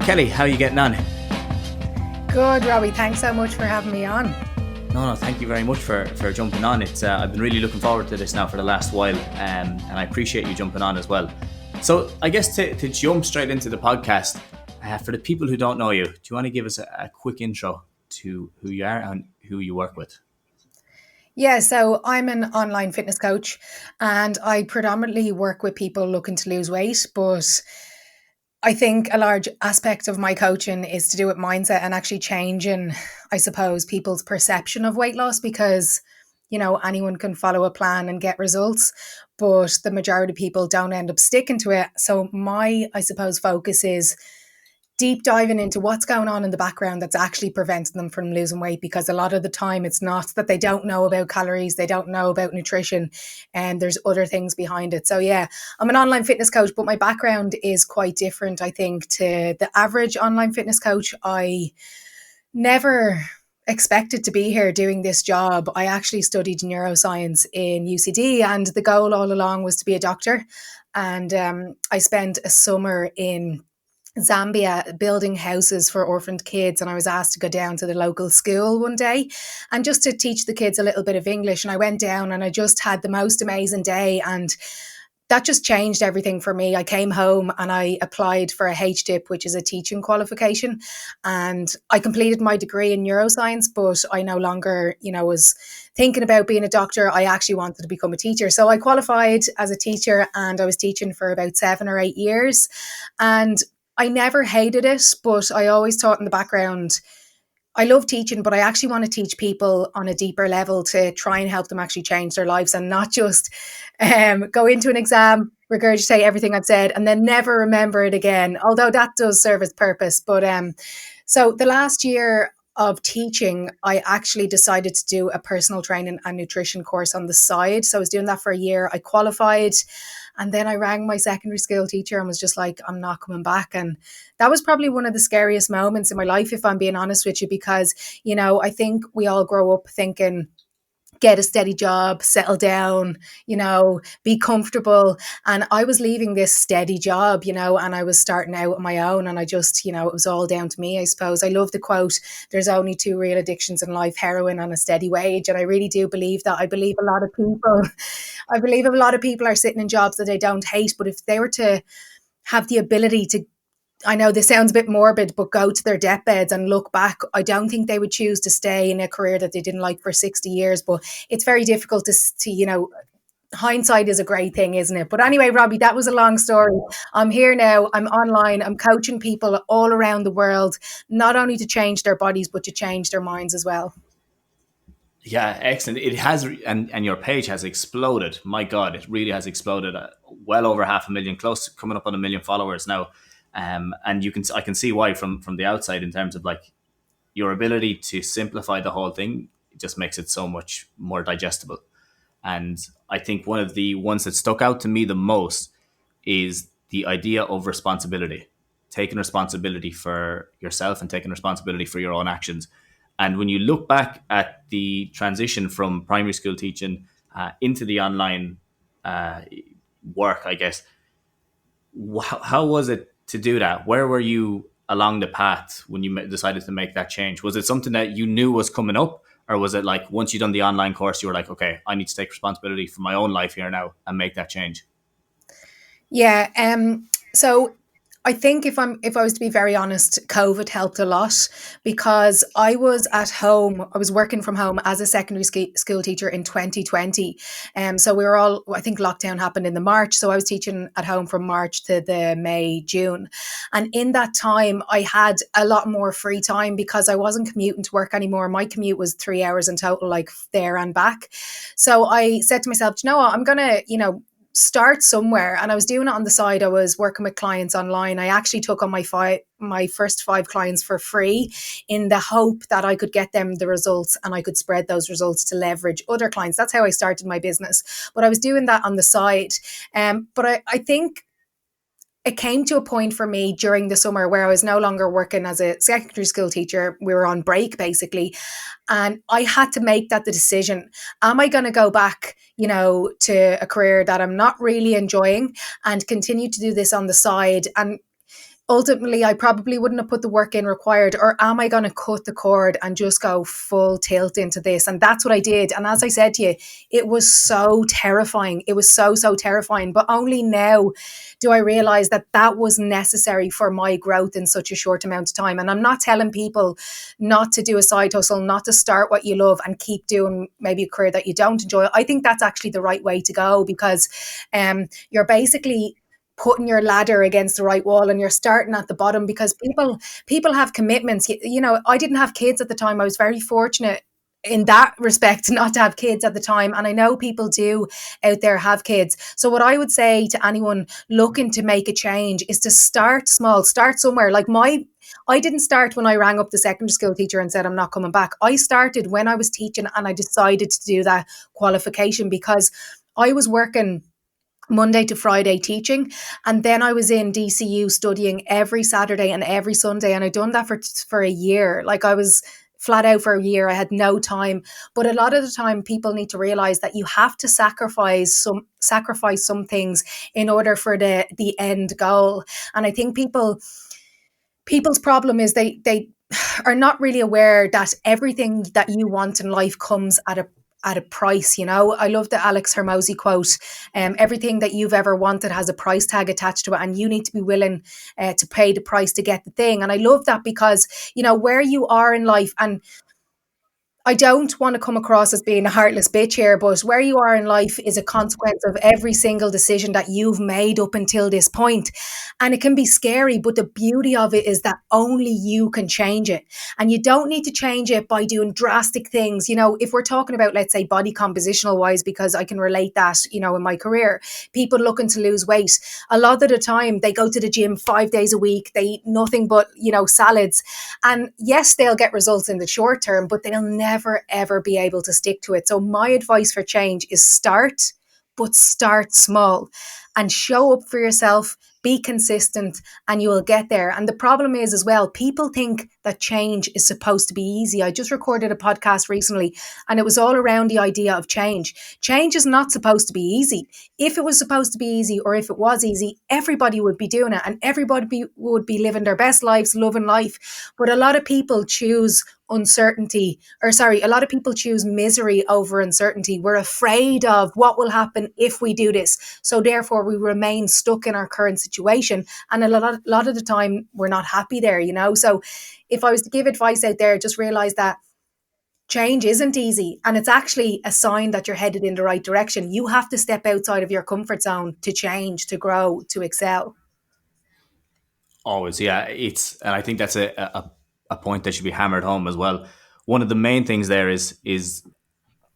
Kellie, how are you getting on? Good, Robbie. Thanks so much for having me on. No, thank you very much for jumping on. It's I've been really looking forward to this now for the last while, and I appreciate you jumping on as well. So I guess to jump straight into the podcast, for the people who don't know you, do you want to give us a quick intro to who you are and who you work with? Yeah, so I'm an online fitness coach and I predominantly work with people looking to lose weight, but I think a large aspect of my coaching is to do with mindset and actually changing, I suppose, people's perception of weight loss because, anyone can follow a plan and get results, but the majority of people don't end up sticking to it. So my, I suppose, focus is deep diving into what's going on in the background that's actually preventing them from losing weight, because a lot of the time it's not that they don't know about calories, they don't know about nutrition, and there's other things behind it. So yeah, I'm an online fitness coach, but my background is quite different, I think, to the average online fitness coach. I never expected to be here doing this job. I actually studied neuroscience in UCD, and the goal all along was to be a doctor. And I spent a summer in Zambia building houses for orphaned kids, and I was asked to go down to the local school one day and just to teach the kids a little bit of English. And I went down and I just had the most amazing day, and that just changed everything for me. I came home and I applied for a HTIP, which is a teaching qualification, and I completed my degree in neuroscience, but I no longer, was thinking about being a doctor. I actually wanted to become a teacher. So I qualified as a teacher and I was teaching for about 7 or 8 years. And I never hated it, but I always taught in the background. I love teaching, but I actually want to teach people on a deeper level to try and help them actually change their lives and not just go into an exam, regurgitate everything I've said, and then never remember it again, although that does serve its purpose. But so the last year of teaching, I actually decided to do a personal training and nutrition course on the side. So I was doing that for a year. I qualified. And then I rang my secondary school teacher and was just like, I'm not coming back. And that was probably one of the scariest moments in my life, if I'm being honest with you, because, I think we all grow up thinking, get a steady job, settle down, be comfortable. And I was leaving this steady job, and I was starting out on my own. And I just, it was all down to me, I suppose. I love the quote, there's only two real addictions in life, heroin and a steady wage. And I really do believe that. I believe a lot of people are sitting in jobs that they don't hate, but if they were to have the ability to, I know this sounds a bit morbid, but go to their deathbeds and look back, I don't think they would choose to stay in a career that they didn't like for 60 years. But it's very difficult to hindsight is a great thing, isn't it? But anyway, Robbie, that was a long story. I'm here now. I'm online. I'm coaching people all around the world, not only to change their bodies, but to change their minds as well. Yeah, excellent. It has, and your page has exploded. My God, it really has exploded. Well over 500,000, close coming up on 1 million followers now. And I can see why from the outside, in terms of like your ability to simplify the whole thing. It just makes it so much more digestible. And I think one of the ones that stuck out to me the most is the idea of responsibility, taking responsibility for yourself and taking responsibility for your own actions. And when you look back at the transition from primary school teaching into the online work, I guess, how was it to do that? Where were you along the path when you decided to make that change? Was it something that you knew was coming up? Or was it like once you'd done the online course, you were like, okay, I need to take responsibility for my own life here now and make that change? Yeah. So I think if I was to be very honest, COVID helped a lot because I was at home. I was working from home as a secondary school teacher in 2020. So we were all, I think lockdown happened in the March. So I was teaching at home from March to the May, June. And in that time, I had a lot more free time because I wasn't commuting to work anymore. My commute was 3 hours in total, like there and back. So I said to myself, you know what, I'm going to, start somewhere. And I was doing it on the side. I was working with clients online. I actually took on my first 5 clients for free in the hope that I could get them the results and I could spread those results to leverage other clients. That's how I started my business. But I was doing that on the side. But I think it came to a point for me during the summer where I was no longer working as a secondary school teacher. We were on break basically. And I had to make that the decision. Am I going to go back, to a career that I'm not really enjoying and continue to do this on the side? And ultimately I probably wouldn't have put the work in required, or am I going to cut the cord and just go full tilt into this? And that's what I did. And as I said to you, it was so terrifying. It was so terrifying. But only now do I realize that that was necessary for my growth in such a short amount of time. And I'm not telling people not to do a side hustle, not to start what you love and keep doing maybe a career that you don't enjoy. I think that's actually the right way to go, because you're basically putting your ladder against the right wall and you're starting at the bottom, because people have commitments. You know, I didn't have kids at the time. I was very fortunate in that respect not to have kids at the time, and I know people do out there have kids. So what I would say to anyone looking to make a change is to start small, start somewhere. Like my I didn't start when I rang up the secondary school teacher and said I'm not coming back. I started when I was teaching and I decided to do that qualification, because I was working Monday to Friday teaching. And then I was in DCU studying every Saturday and every Sunday. And I'd done that for a year. Like I was flat out for a year. I had no time. But a lot of the time people need to realize that you have to sacrifice some things in order for the end goal. And I think people's problem is they are not really aware that everything that you want in life comes at a price. You know, I love the Alex Hermosi quote. Everything that you've ever wanted has a price tag attached to it, and you need to be willing to pay the price to get the thing. And I love that, because you know where you are in life, and I don't want to come across as being a heartless bitch here, but where you are in life is a consequence of every single decision that you've made up until this point. And it can be scary, but the beauty of it is that only you can change it. And you don't need to change it by doing drastic things. You know, if we're talking about, let's say, body compositional wise, because I can relate that, you know, in my career, people looking to lose weight, a lot of the time they go to the gym 5 days a week, they eat nothing but, you know, salads. And yes, they'll get results in the short term, but they'll never, ever be able to stick to it. So my advice for change is start, but start small and show up for yourself, be consistent, and you will get there. And the problem is as well, people think that change is supposed to be easy. I just recorded a podcast recently and it was all around the idea of change. Change is not supposed to be easy. If it was supposed to be easy, or if it was easy, everybody would be doing it and would be living their best lives, loving life. But a lot of people choose a lot of people choose misery over uncertainty. We're afraid of what will happen if we do this. So therefore we remain stuck in our current situation. And a lot of the time we're not happy there, you know? So if I was to give advice out there, just realize that change isn't easy, and it's actually a sign that you're headed in the right direction. You have to step outside of your comfort zone to change, to grow, to excel. Always, yeah. And I think that's a point that should be hammered home as well. One of the main things there is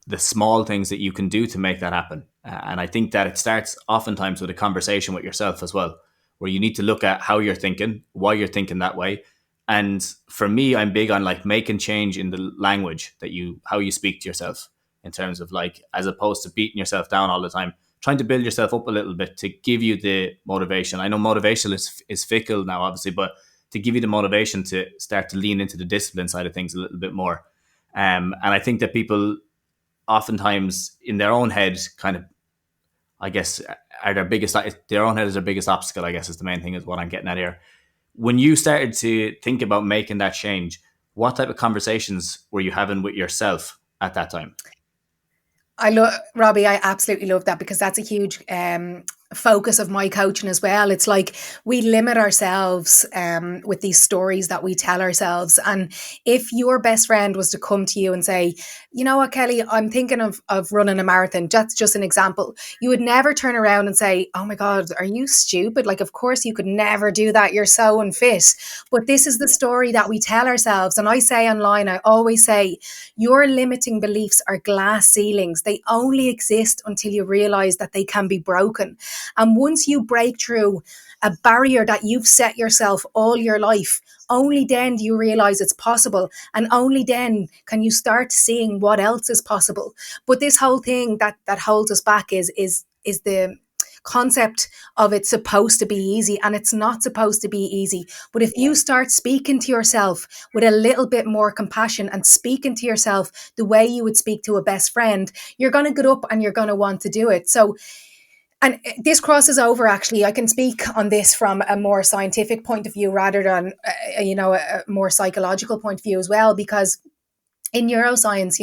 the small things that you can do to make that happen. And I think that it starts oftentimes with a conversation with yourself as well, where you need to look at how you're thinking, why you're thinking that way. And for me, I'm big on like making change in the language that how you speak to yourself, in terms of like, as opposed to beating yourself down all the time, trying to build yourself up a little bit to give you the motivation. I know motivation is fickle now, obviously, but to give you the motivation to start to lean into the discipline side of things a little bit more. And I think that people oftentimes in their own head kind of, I guess, are their own head is their biggest obstacle, I guess, is the main thing, is what I'm getting at here. When you started to think about making that change, what type of conversations were you having with yourself at that time? I love Robbie. I absolutely love that, because that's a huge focus of my coaching as well. It's like we limit ourselves with these stories that we tell ourselves. And if your best friend was to come to you and say, you know what, Kelly, I'm thinking of running a marathon. That's just an example. You would never turn around and say, oh my God, are you stupid? Like, of course you could never do that. You're so unfit. But this is the story that we tell ourselves. And I say online, I always say, your limiting beliefs are glass ceilings. They only exist until you realize that they can be broken. And once you break through a barrier that you've set yourself all your life, only then do you realize it's possible. And only then can you start seeing what else is possible. But this whole thing that holds us back is the concept of it's supposed to be easy, and it's not supposed to be easy. But if you start speaking to yourself with a little bit more compassion and speaking to yourself the way you would speak to a best friend, you're going to get up and you're going to want to do it. So And this crosses over, actually. I can speak on this from a more scientific point of view rather than, a more psychological point of view as well, because in neuroscience,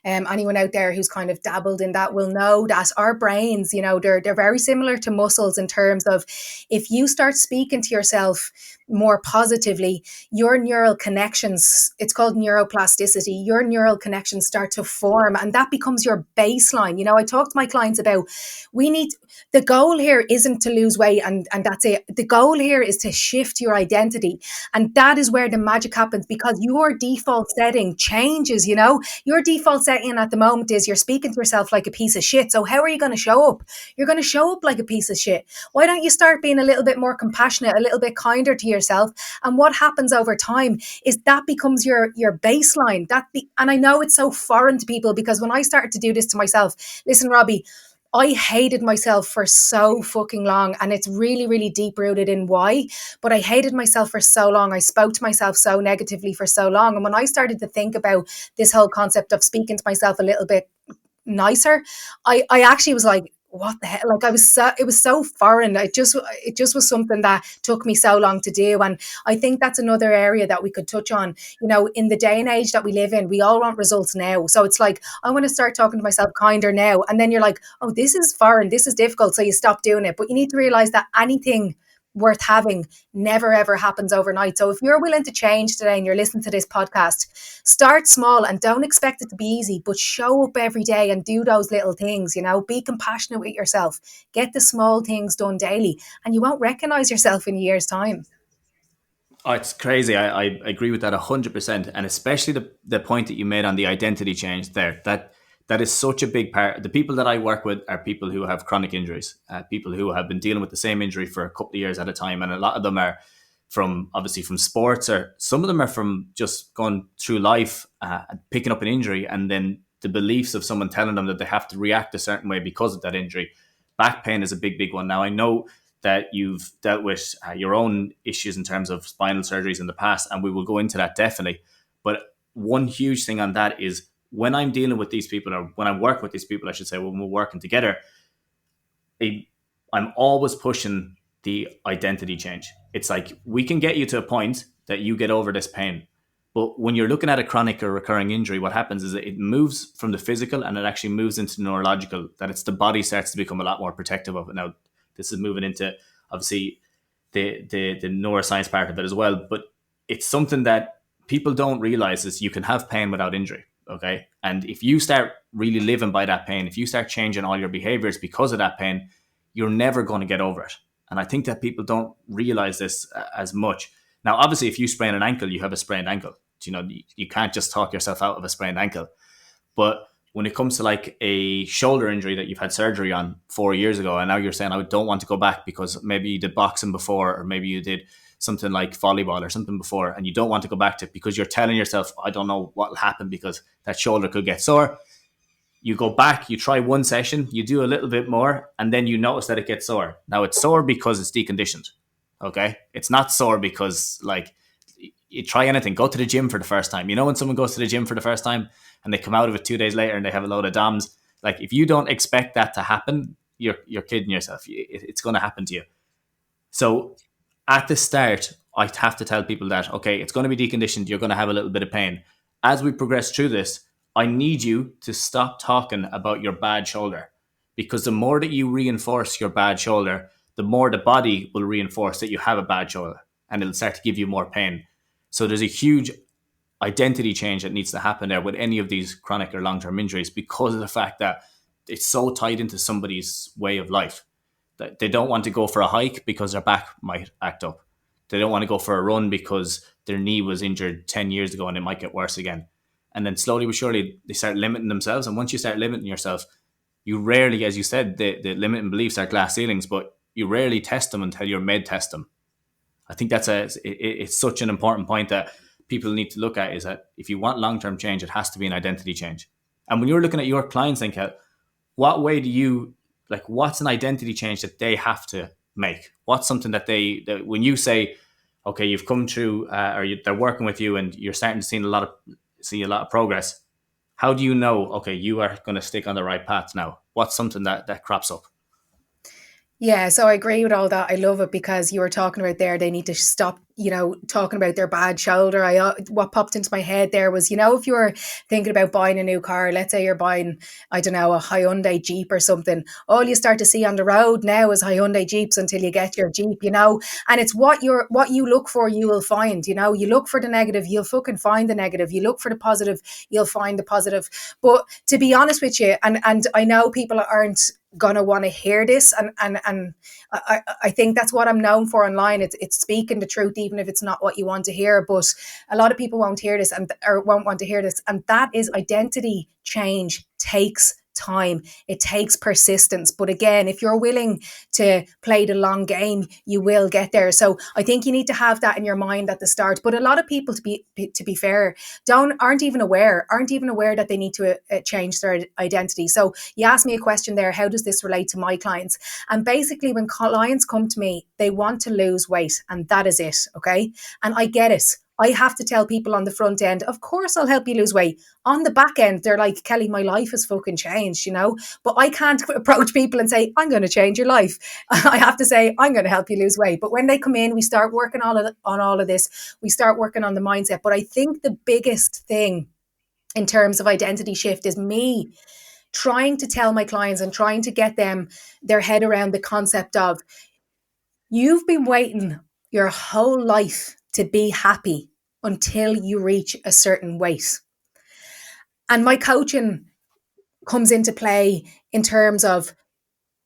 anyone out there who's kind of dabbled in that will know that our brains, they're very similar to muscles in terms of, if you start speaking to yourself more positively, your neural connections, it's called neuroplasticity, your neural connections start to form, and that becomes your baseline. I talk to my clients about, we need, the goal here isn't to lose weight and that's it. The goal here is to shift your identity, and that is where the magic happens, because your default setting changes. Your default setting at the moment is you're speaking to yourself like a piece of shit. So how are you going to show up? You're going to show up like a piece of shit. Why don't you start being a little bit more compassionate, a little bit kinder to yourself? And what happens over time is that becomes your baseline. And I know it's so foreign to people, because when I started to do this to myself, listen, Robbie, I hated myself for so fucking long, and it's really, really deep rooted in why. But I hated myself for so long. I spoke to myself so negatively for so long. And when I started to think about this whole concept of speaking to myself a little bit nicer, I actually was like, what the hell? Like, it was so foreign. It just was something that took me so long to do. And I think that's another area that we could touch on. In the day and age that we live in, we all want results now. So it's like, I want to start talking to myself kinder now. And then you're like, oh, this is foreign. This is difficult. So you stop doing it. But you need to realize that anything worth having never ever happens overnight. So if you're willing to change today and you're listening to this podcast, start small and don't expect it to be easy, but show up every day and do those little things. Be compassionate with yourself, get the small things done daily, and you won't recognize yourself in a year's time. Oh, it's crazy. I agree with that 100%, and especially the point that you made on the identity change there. That is such a big part. The people that I work with are people who have chronic injuries, people who have been dealing with the same injury for a couple of years at a time, and a lot of them are from, obviously, from sports, or some of them are from just going through life, picking up an injury, and then the beliefs of someone telling them that they have to react a certain way because of that injury. Back pain is a big one. Now, I know that you've dealt with your own issues in terms of spinal surgeries in the past, and we will go into that definitely. But one huge thing on that is, when I'm dealing with these people, or when I work with these people, I should say, when we're working together, I'm always pushing the identity change. It's like, we can get you to a point that you get over this pain. But when you're looking at a chronic or recurring injury, what happens is it moves from the physical and it actually moves into neurological, that it's the body starts to become a lot more protective of it. Now, this is moving into, obviously, the neuroscience part of it as well. But it's something that people don't realize, is you can have pain without injury. Okay. And if you start really living by that pain, if you start changing all your behaviors because of that pain, you're never going to get over it. And I think that people don't realize this as much. Now, obviously, if you sprain an ankle, you have a sprained ankle. You can't just talk yourself out of a sprained ankle. But when it comes to like a shoulder injury that you've had surgery on 4 years ago, and now you're saying, I don't want to go back because maybe you did boxing before, or maybe you did something like volleyball or something before, and you don't want to go back to it because you're telling yourself, I don't know what will happen because that shoulder could get sore. You go back, you try one session, you do a little bit more, and then you notice that it gets sore. Now, it's sore because it's deconditioned. Okay. It's not sore because, like, you try anything, go to the gym for the first time. When someone goes to the gym for the first time and they come out of it 2 days later and they have a load of DOMs, like, if you don't expect that to happen, you're kidding yourself. It's going to happen to you. So at the start, I have to tell people that, okay, it's going to be deconditioned. You're going to have a little bit of pain. As we progress through this, I need you to stop talking about your bad shoulder, because the more that you reinforce your bad shoulder, the more the body will reinforce that you have a bad shoulder, and it'll start to give you more pain. So there's a huge identity change that needs to happen there with any of these chronic or long-term injuries, because of the fact that it's so tied into somebody's way of life. That they don't want to go for a hike because their back might act up. They don't want to go for a run because their knee was injured 10 years ago and it might get worse again. And then slowly but surely they start limiting themselves. And once you start limiting yourself, you rarely, as you said, the limiting beliefs are glass ceilings, but you rarely test them until you're made test them. I think it's such an important point that people need to look at, is that if you want long-term change, it has to be an identity change. And when you're looking at your clients, then, Kel, what way do you, like, what's an identity change that they have to make? What's something that that when you say, okay, you've come through, they're working with you and you're starting to see a lot of progress, how do you know, okay, you are going to stick on the right path now? What's something that crops up? Yeah, so I agree with all that. I love it because you were talking about there, they need to stop, talking about their bad shoulder. What popped into my head there was, if you're thinking about buying a new car, let's say you're buying, I don't know, a Hyundai Jeep or something, all you start to see on the road now is Hyundai Jeeps until you get your Jeep, and it's what you look for, you will find, you look for the negative, you'll fucking find the negative. You look for the positive, you'll find the positive. But to be honest with you, and I know people aren't gonna want to hear this, and I think that's what I'm known for online. It's speaking the truth even if it's not what you want to hear. But a lot of people won't hear this, and or won't want to hear this, and that is identity change takes time. It takes persistence. But again, if you're willing to play the long game, you will get there. So I think you need to have that in your mind at the start. But a lot of people, to be fair, aren't even aware that they need to change their identity. So you asked me a question there, how does this relate to my clients? And basically, when clients come to me, they want to lose weight, and that is it. Okay. And I get it. I have to tell people on the front end, of course, I'll help you lose weight. On the back end, they're like, Kelly, my life has fucking changed. But I can't approach people and say, I'm going to change your life. I have to say, I'm going to help you lose weight. But when they come in, we start working on all of this. We start working on the mindset. But I think the biggest thing in terms of identity shift is me trying to tell my clients and trying to get them their head around the concept of, you've been waiting your whole life to be happy until you reach a certain weight. And my coaching comes into play in terms of,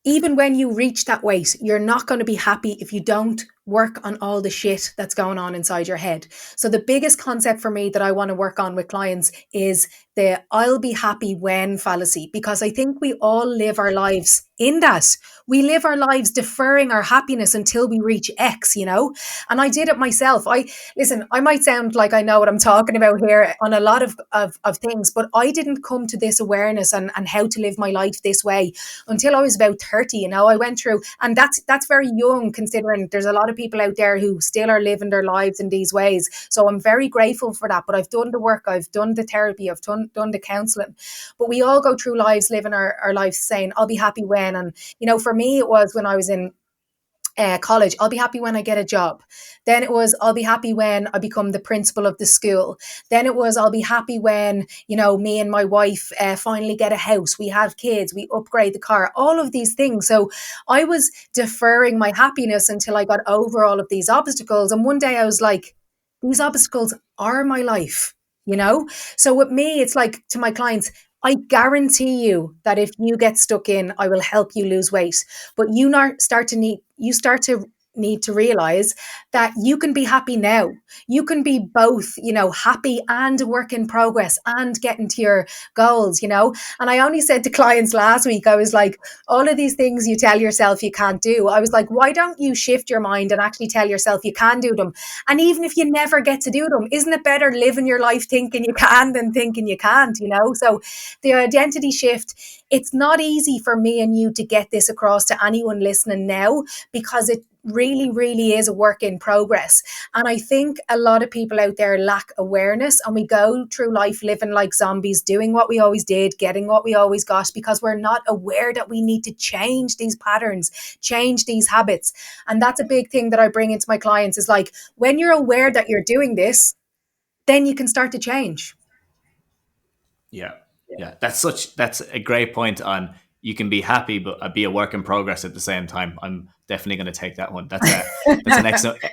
even when you reach that weight, you're not going to be happy if you don't work on all the shit that's going on inside your head. So the biggest concept for me that I want to work on with clients is the I'll be happy when fallacy, because I think we all live our lives in that. We live our lives deferring our happiness until we reach X. And I did it myself. I might sound like I know what I'm talking about here on a lot of things, but I didn't come to this awareness and how to live my life this way until I was about 30. I went through, and that's very young considering there's a lot of people out there who still are living their lives in these ways. So I'm very grateful for that. But I've done the work, I've done the therapy, I've done the counselling. But we all go through lives living our lives saying, I'll be happy when. And, for me, it was when I was in college, I'll be happy when I get a job. Then it was, I'll be happy when I become the principal of the school. Then it was, I'll be happy when, me and my wife finally get a house, we have kids, we upgrade the car, all of these things. So I was deferring my happiness until I got over all of these obstacles. And one day I was like, these obstacles are my life, you know? So with me, it's like to my clients, I guarantee you that if you get stuck in, I will help you lose weight. But you start to need to realize that you can be happy now. You can be both, happy and a work in progress and getting to your goals. And I only said to clients last week, I was like, all of these things you tell yourself you can't do. I was like, why don't you shift your mind and actually tell yourself you can do them? And even if you never get to do them, isn't it better living your life thinking you can than thinking you can't? So the identity shift, it's not easy for me and you to get this across to anyone listening now, because it really, really is a work in progress. And I think a lot of people out there lack awareness, and we go through life living like zombies, doing what we always did, getting what we always got, because we're not aware that we need to change these patterns, change these habits. And that's a big thing that I bring into my clients, is like, when you're aware that you're doing this, then you can start to change. Yeah, yeah. That's a great point on, you can be happy but be a work in progress at the same time. I'm definitely going to take that one. That's an excellent.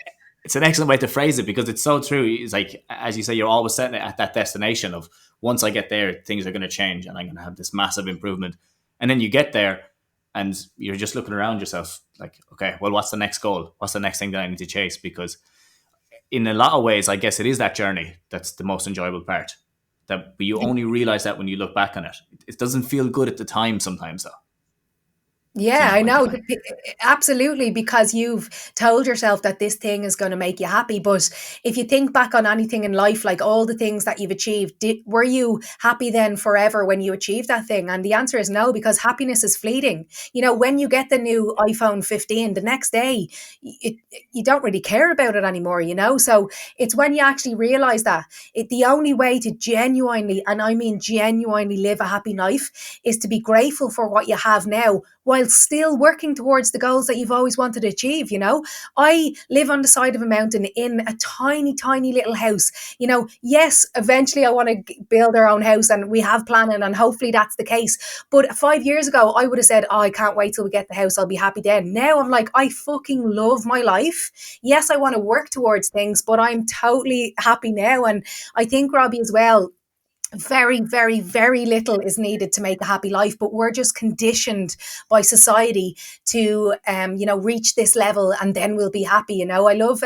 It's an excellent way to phrase it, because it's so true. It's like, as you say, you're always setting it at that destination of, once I get there, things are going to change and I'm going to have this massive improvement. And then you get there and you're just looking around yourself like, okay, well, what's the next goal? What's the next thing that I need to chase? Because in a lot of ways, I guess it is that journey that's the most enjoyable part. That, but you only realize that when you look back on it. It doesn't feel good at the time sometimes, though. Yeah, Seems I like know. it. Absolutely, because you've told yourself that this thing is going to make you happy. But if you think back on anything in life, like all the things that you've achieved, were you happy then forever when you achieved that thing? And the answer is no, because happiness is fleeting. When you get the new iPhone 15, the next day, it, you don't really care about it anymore. So it's when you actually realize that the only way to genuinely, and I mean genuinely, live a happy life is to be grateful for what you have now, while still working towards the goals that you've always wanted to achieve. I live on the side of a mountain in a tiny, tiny little house. Yes, eventually I want to build our own house, and we have planning, and hopefully that's the case. But 5 years ago, I would have said, oh, I can't wait till we get the house. I'll be happy then. Now I'm like, I fucking love my life. Yes, I want to work towards things, but I'm totally happy now. And I think, Robbie, as well, very, very, very little is needed to make a happy life, but we're just conditioned by society to, reach this level and then we'll be happy. I love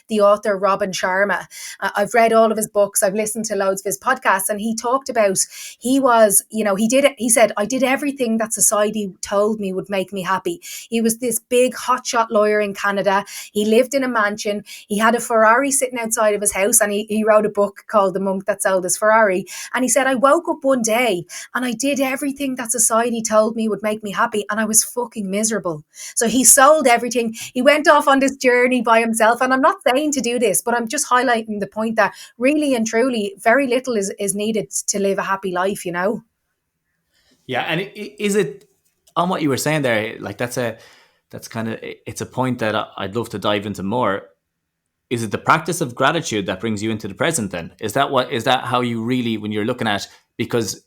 the author Robin Sharma. I've read all of his books. I've listened to loads of his podcasts, and he talked about he was, he did it. He said, I did everything that society told me would make me happy. He was this big hotshot lawyer in Canada. He lived in a mansion. He had a Ferrari sitting outside of his house, and he wrote a book called The Monk That Sold His Ferrari. And he said, I woke up one day and I did everything that society told me would make me happy, and I was fucking miserable. So he sold everything. He went off on this journey by himself. And I'm not saying to do this, but I'm just highlighting the point that really and truly very little is needed to live a happy life. Yeah, and is it on what you were saying there? Like that's kind of it's a point that I'd love to dive into more. Is it the practice of gratitude that brings you into the present? Then is that how you really, when you're looking at, because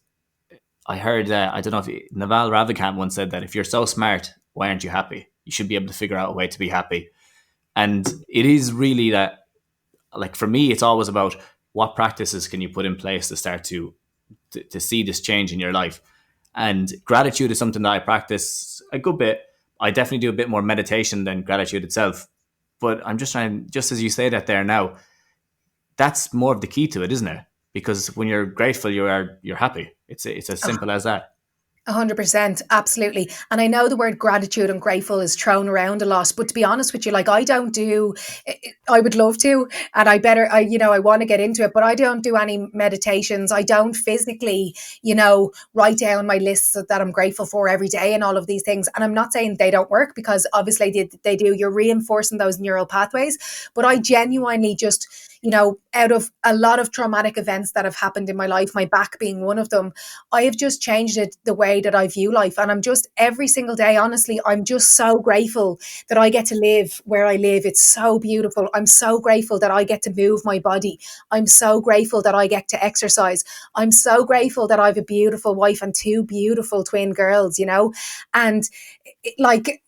I heard I don't know if Naval Ravikant once said that if you're so smart, why aren't you happy? You should be able to figure out a way to be happy. And it is really that, like for me, it's always about what practices can you put in place to start to see this change in your life. And gratitude is something that I practice a good bit. I definitely do a bit more meditation than gratitude itself. But I'm just trying, just as you say that there now, that's more of the key to it, isn't it? Because when you're grateful, you're happy. It's as simple as that. 100%, absolutely. And I know the word gratitude and grateful is thrown around a lot, but to be honest with you, like I don't do, I would love to, and I want to get into it, but I don't do any meditations. I don't physically, write down my lists that I'm grateful for every day and all of these things. And I'm not saying they don't work, because obviously they do. You're reinforcing those neural pathways, but I genuinely just, out of a lot of traumatic events that have happened in my life, my back being one of them, I have just changed it, the way that I view life. And I'm just every single day, honestly, I'm just so grateful that I get to live where I live. It's so beautiful. I'm so grateful that I get to move my body. I'm so grateful that I get to exercise. I'm so grateful that I have a beautiful wife and two beautiful twin girls. And like,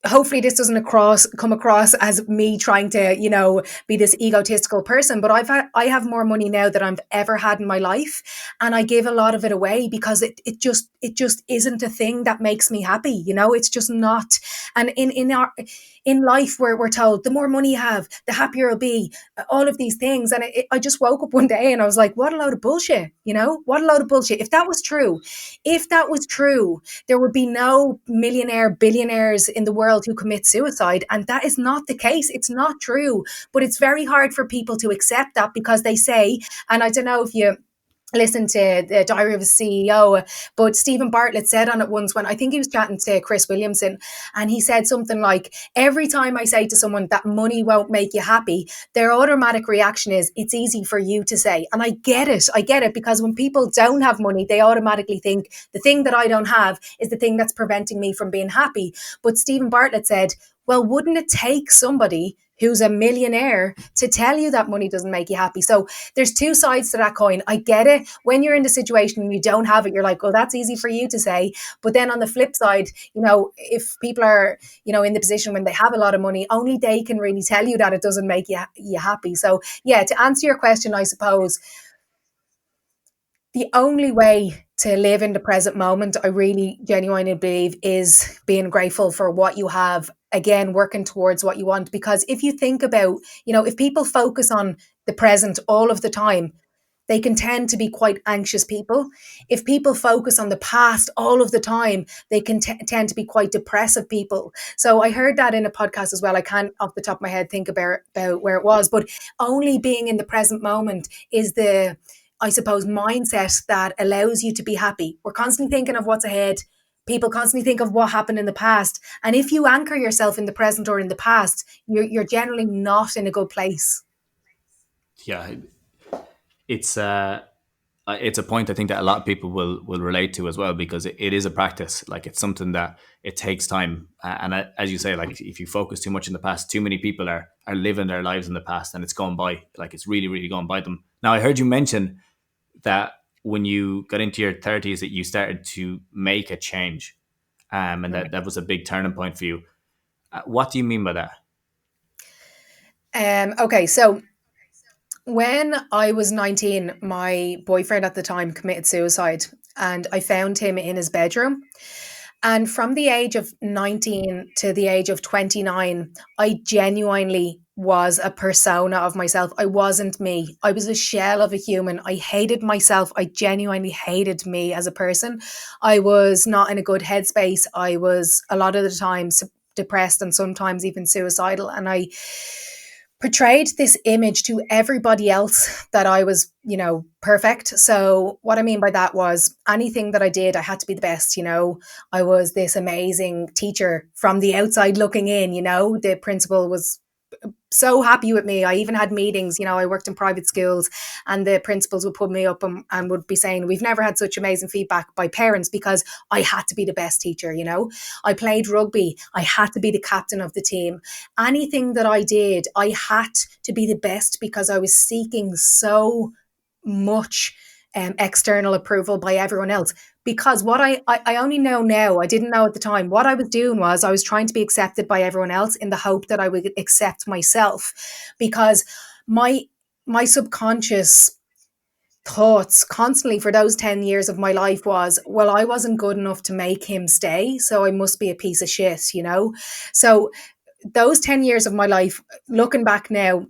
hopefully this doesn't come across as me trying to be this egotistical person, but I have more money now than I've ever had in my life, and I give a lot of it away because it just isn't a thing that makes me happy. It's just not. And in life, where we're told the more money you have, the happier you'll be, all of these things, and I just woke up one day and I was like, what a load of bullshit. What a load of bullshit. If that was true, there would be no millionaire billionaires in the world who commit suicide. And that is not the case. It's not true. But it's very hard for people to accept that, because they say, and I don't know if you listen to the Diary of a CEO, but Stephen Bartlett said on it once, when I think he was chatting to Chris Williamson, and he said something like, every time I say to someone that money won't make you happy, their automatic reaction is, it's easy for you to say. And I get it, because when people don't have money, they automatically think the thing that I don't have is the thing that's preventing me from being happy. But Stephen Bartlett said, well, wouldn't it take somebody who's a millionaire to tell you that money doesn't make you happy? So there's two sides to that coin. I get it. When you're in the situation and you don't have it, you're like, well, that's easy for you to say. But then on the flip side, if people are, in the position when they have a lot of money, only they can really tell you that it doesn't make you happy. So yeah, to answer your question, I suppose the only way to live in the present moment, I really genuinely believe, is being grateful for what you have. Again, working towards what you want. Because if you think about, if people focus on the present all of the time, they can tend to be quite anxious people. If people focus on the past all of the time, they can tend to be quite depressive people. So I heard that in a podcast as well. I can't off the top of my head think about where it was, but only being in the present moment is the, I suppose, mindset that allows you to be happy. We're constantly thinking of what's ahead. People constantly think of what happened in the past. And if you anchor yourself in the present or in the past, you're generally not in a good place. Yeah, it's It's a point I think that a lot of people will relate to as well, because it is a practice. Like, it's something that it takes time, and as you say, like, if you focus too much in the past, too many people are living their lives in the past, and it's gone by. Like, it's really really gone by them. Now, I heard you mention that when you got into your 30s that you started to make a change, and that was a big turning point for you. What do you mean by that? Okay, so when I was 19, my boyfriend at the time committed suicide, and I found him in his bedroom. And from the age of 19 to the age of 29, I genuinely was a persona of myself. I wasn't me. I was a shell of a human. I hated myself. I genuinely hated me as a person. I was not in a good headspace. I was a lot of the times depressed and sometimes even suicidal. And I portrayed this image to everybody else that I was, perfect. So what I mean by that was anything that I did, I had to be the best. I was this amazing teacher from the outside looking in. The principal was so happy with me. I even had meetings, I worked in private schools, and the principals would put me up and would be saying, we've never had such amazing feedback by parents, because I had to be the best teacher. I played rugby. I had to be the captain of the team. Anything that I did, I had to be the best, because I was seeking so much external approval by everyone else. Because what I only know now, I didn't know at the time, what I was doing was I was trying to be accepted by everyone else in the hope that I would accept myself. Because my my subconscious thoughts constantly for those 10 years of my life was, well, I wasn't good enough to make him stay, so I must be a piece of shit. So those 10 years of my life, looking back now,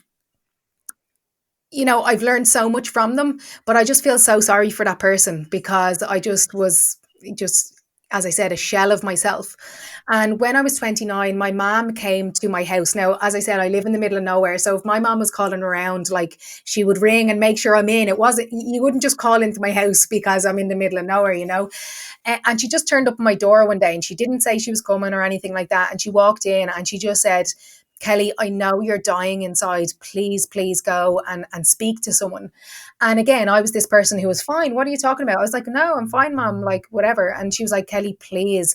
I've learned so much from them, but I just feel so sorry for that person, because I just was just, as I said, a shell of myself. And when I was 29, my mom came to my house. Now, as I said, I live in the middle of nowhere. So if my mom was calling around, like, she would ring and make sure I'm in. It wasn't, you wouldn't just call into my house because I'm in the middle of nowhere. And she just turned up at my door one day, and she didn't say she was coming or anything like that. And she walked in and she just said, Kelly, I know you're dying inside. Please, please go and speak to someone. And again, I was this person who was fine. What are you talking about? I was like, no, I'm fine, mom, like, whatever. And she was like, Kelly, please.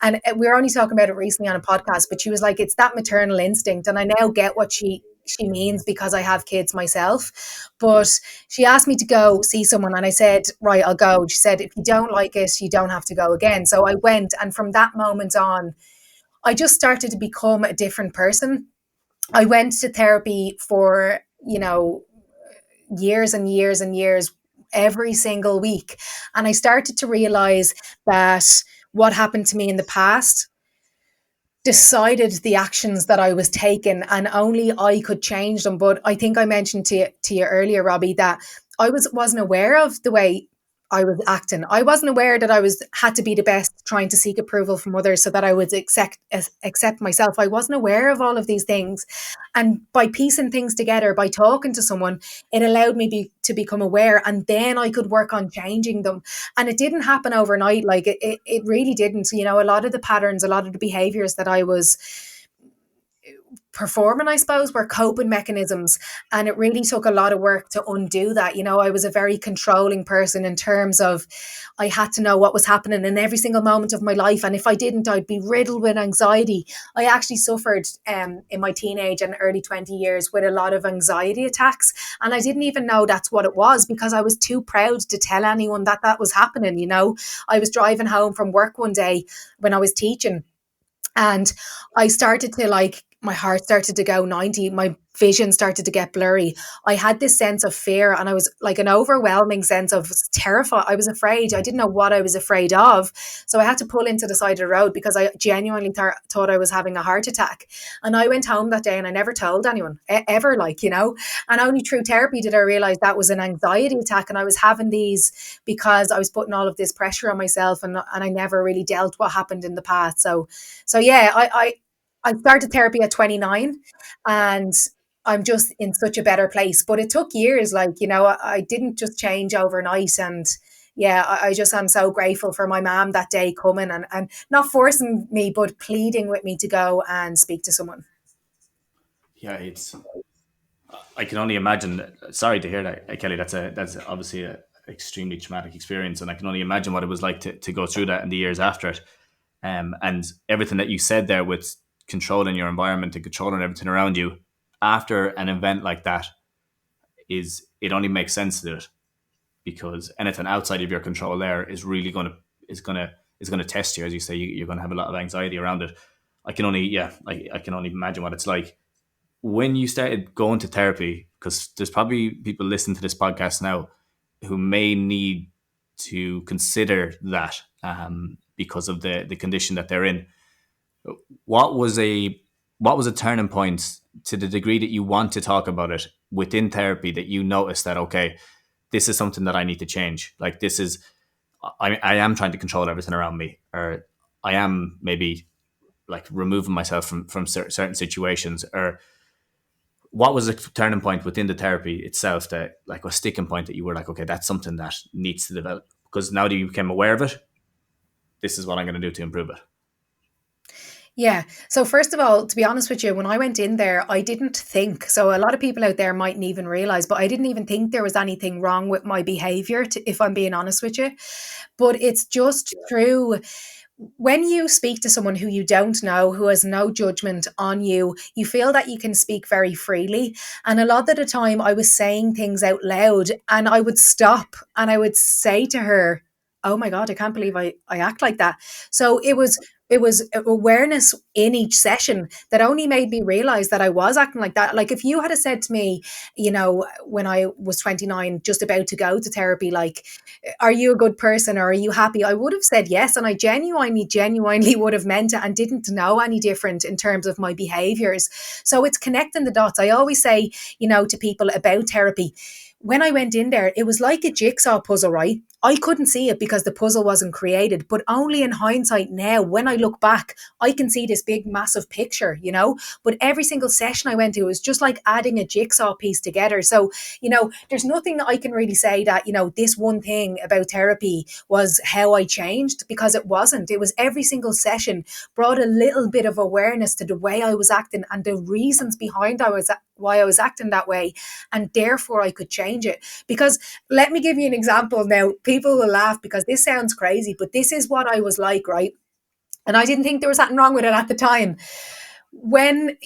And we were only talking about it recently on a podcast, but she was like, it's that maternal instinct. And I now get what she means, because I have kids myself. But she asked me to go see someone, and I said, right, I'll go. She said, if you don't like it, you don't have to go again. So I went, and from that moment on, I just started to become a different person. I went to therapy for, years and years and years, every single week. And I started to realize that what happened to me in the past decided the actions that I was taking, and only I could change them. But I think I mentioned to you earlier, Robbie, that I wasn't aware of the way I was acting. I wasn't aware that I was had to be the best, trying to seek approval from others so that I would accept myself. I wasn't aware of all of these things, and by piecing things together, by talking to someone, it allowed me to become aware, and then I could work on changing them. And it didn't happen overnight. Like, it really didn't. A lot of the patterns, a lot of the behaviors that I was performing, I suppose, were coping mechanisms. And it really took a lot of work to undo that. I was a very controlling person, in terms of I had to know what was happening in every single moment of my life. And if I didn't, I'd be riddled with anxiety. I actually suffered in my teenage and early 20 years with a lot of anxiety attacks. And I didn't even know that's what it was, because I was too proud to tell anyone that that was happening. I was driving home from work one day when I was teaching, and I started to, like, my heart started to go 90. My vision started to get blurry. I had this sense of fear, and I was like an overwhelming sense of terrified. I was afraid. I didn't know what I was afraid of. So I had to pull into the side of the road, because I genuinely thought I was having a heart attack. And I went home that day, and I never told anyone ever, and only through therapy did I realize that was an anxiety attack. And I was having these because I was putting all of this pressure on myself, and I never really dealt what happened in the past. So yeah, I started therapy at 29, and I'm just in such a better place. But it took years. I didn't just change overnight. And yeah, I just am so grateful for my mom that day coming, and not forcing me, but pleading with me to go and speak to someone. Yeah, I can only imagine. Sorry to hear that, Kelly. That's obviously extremely traumatic experience, and I can only imagine what it was like to go through that in the years after it. And everything that you said there with controlling your environment and controlling everything around you after an event like that, is it only makes sense to do it, because anything outside of your control there is really going to is going to is going to test you. As you say, you're going to have a lot of anxiety around it. I can only imagine what it's like when you started going to therapy, because there's probably people listening to this podcast now who may need to consider that, because of the condition that they're in. What was a what was a turning point, to the degree that you want to talk about it within therapy, that you noticed that, okay, this is something that I need to change. Like, this is, I am trying to control everything around me, or I am maybe like removing myself from certain situations. Or what was a turning point within the therapy itself, that like a sticking point that you were like, okay, that's something that needs to develop, because now that you became aware of it, this is what I'm going to do to improve it. Yeah. So first of all, to be honest with you, when I went in there, I didn't think. So a lot of people out there mightn't even realize, but I didn't even think there was anything wrong with my behavior, if I'm being honest with you. But it's just through when you speak to someone who you don't know, who has no judgment on you, you feel that you can speak very freely. And a lot of the time, I was saying things out loud and I would stop and I would say to her, "Oh my God, I can't believe I act like that." So it was awareness in each session that only made me realize that I was acting like that. Like if you had said to me, when I was 29, just about to go to therapy, like, are you a good person or are you happy? I would have said yes. And I genuinely would have meant it and didn't know any different in terms of my behaviors. So it's connecting the dots. I always say, to people about therapy, when I went in there, it was like a jigsaw puzzle, right? I couldn't see it because the puzzle wasn't created, but only in hindsight now, when I look back, I can see this big, massive picture. But every single session I went to was just like adding a jigsaw piece together. So, there's nothing that I can really say that, this one thing about therapy was how I changed, because it wasn't. It was every single session brought a little bit of awareness to the way I was acting and the reasons behind why I was acting that way, and therefore I could change it. Because let me give you an example now. People will laugh because this sounds crazy, but this is what I was like, right? And I didn't think there was something wrong with it at the time. When,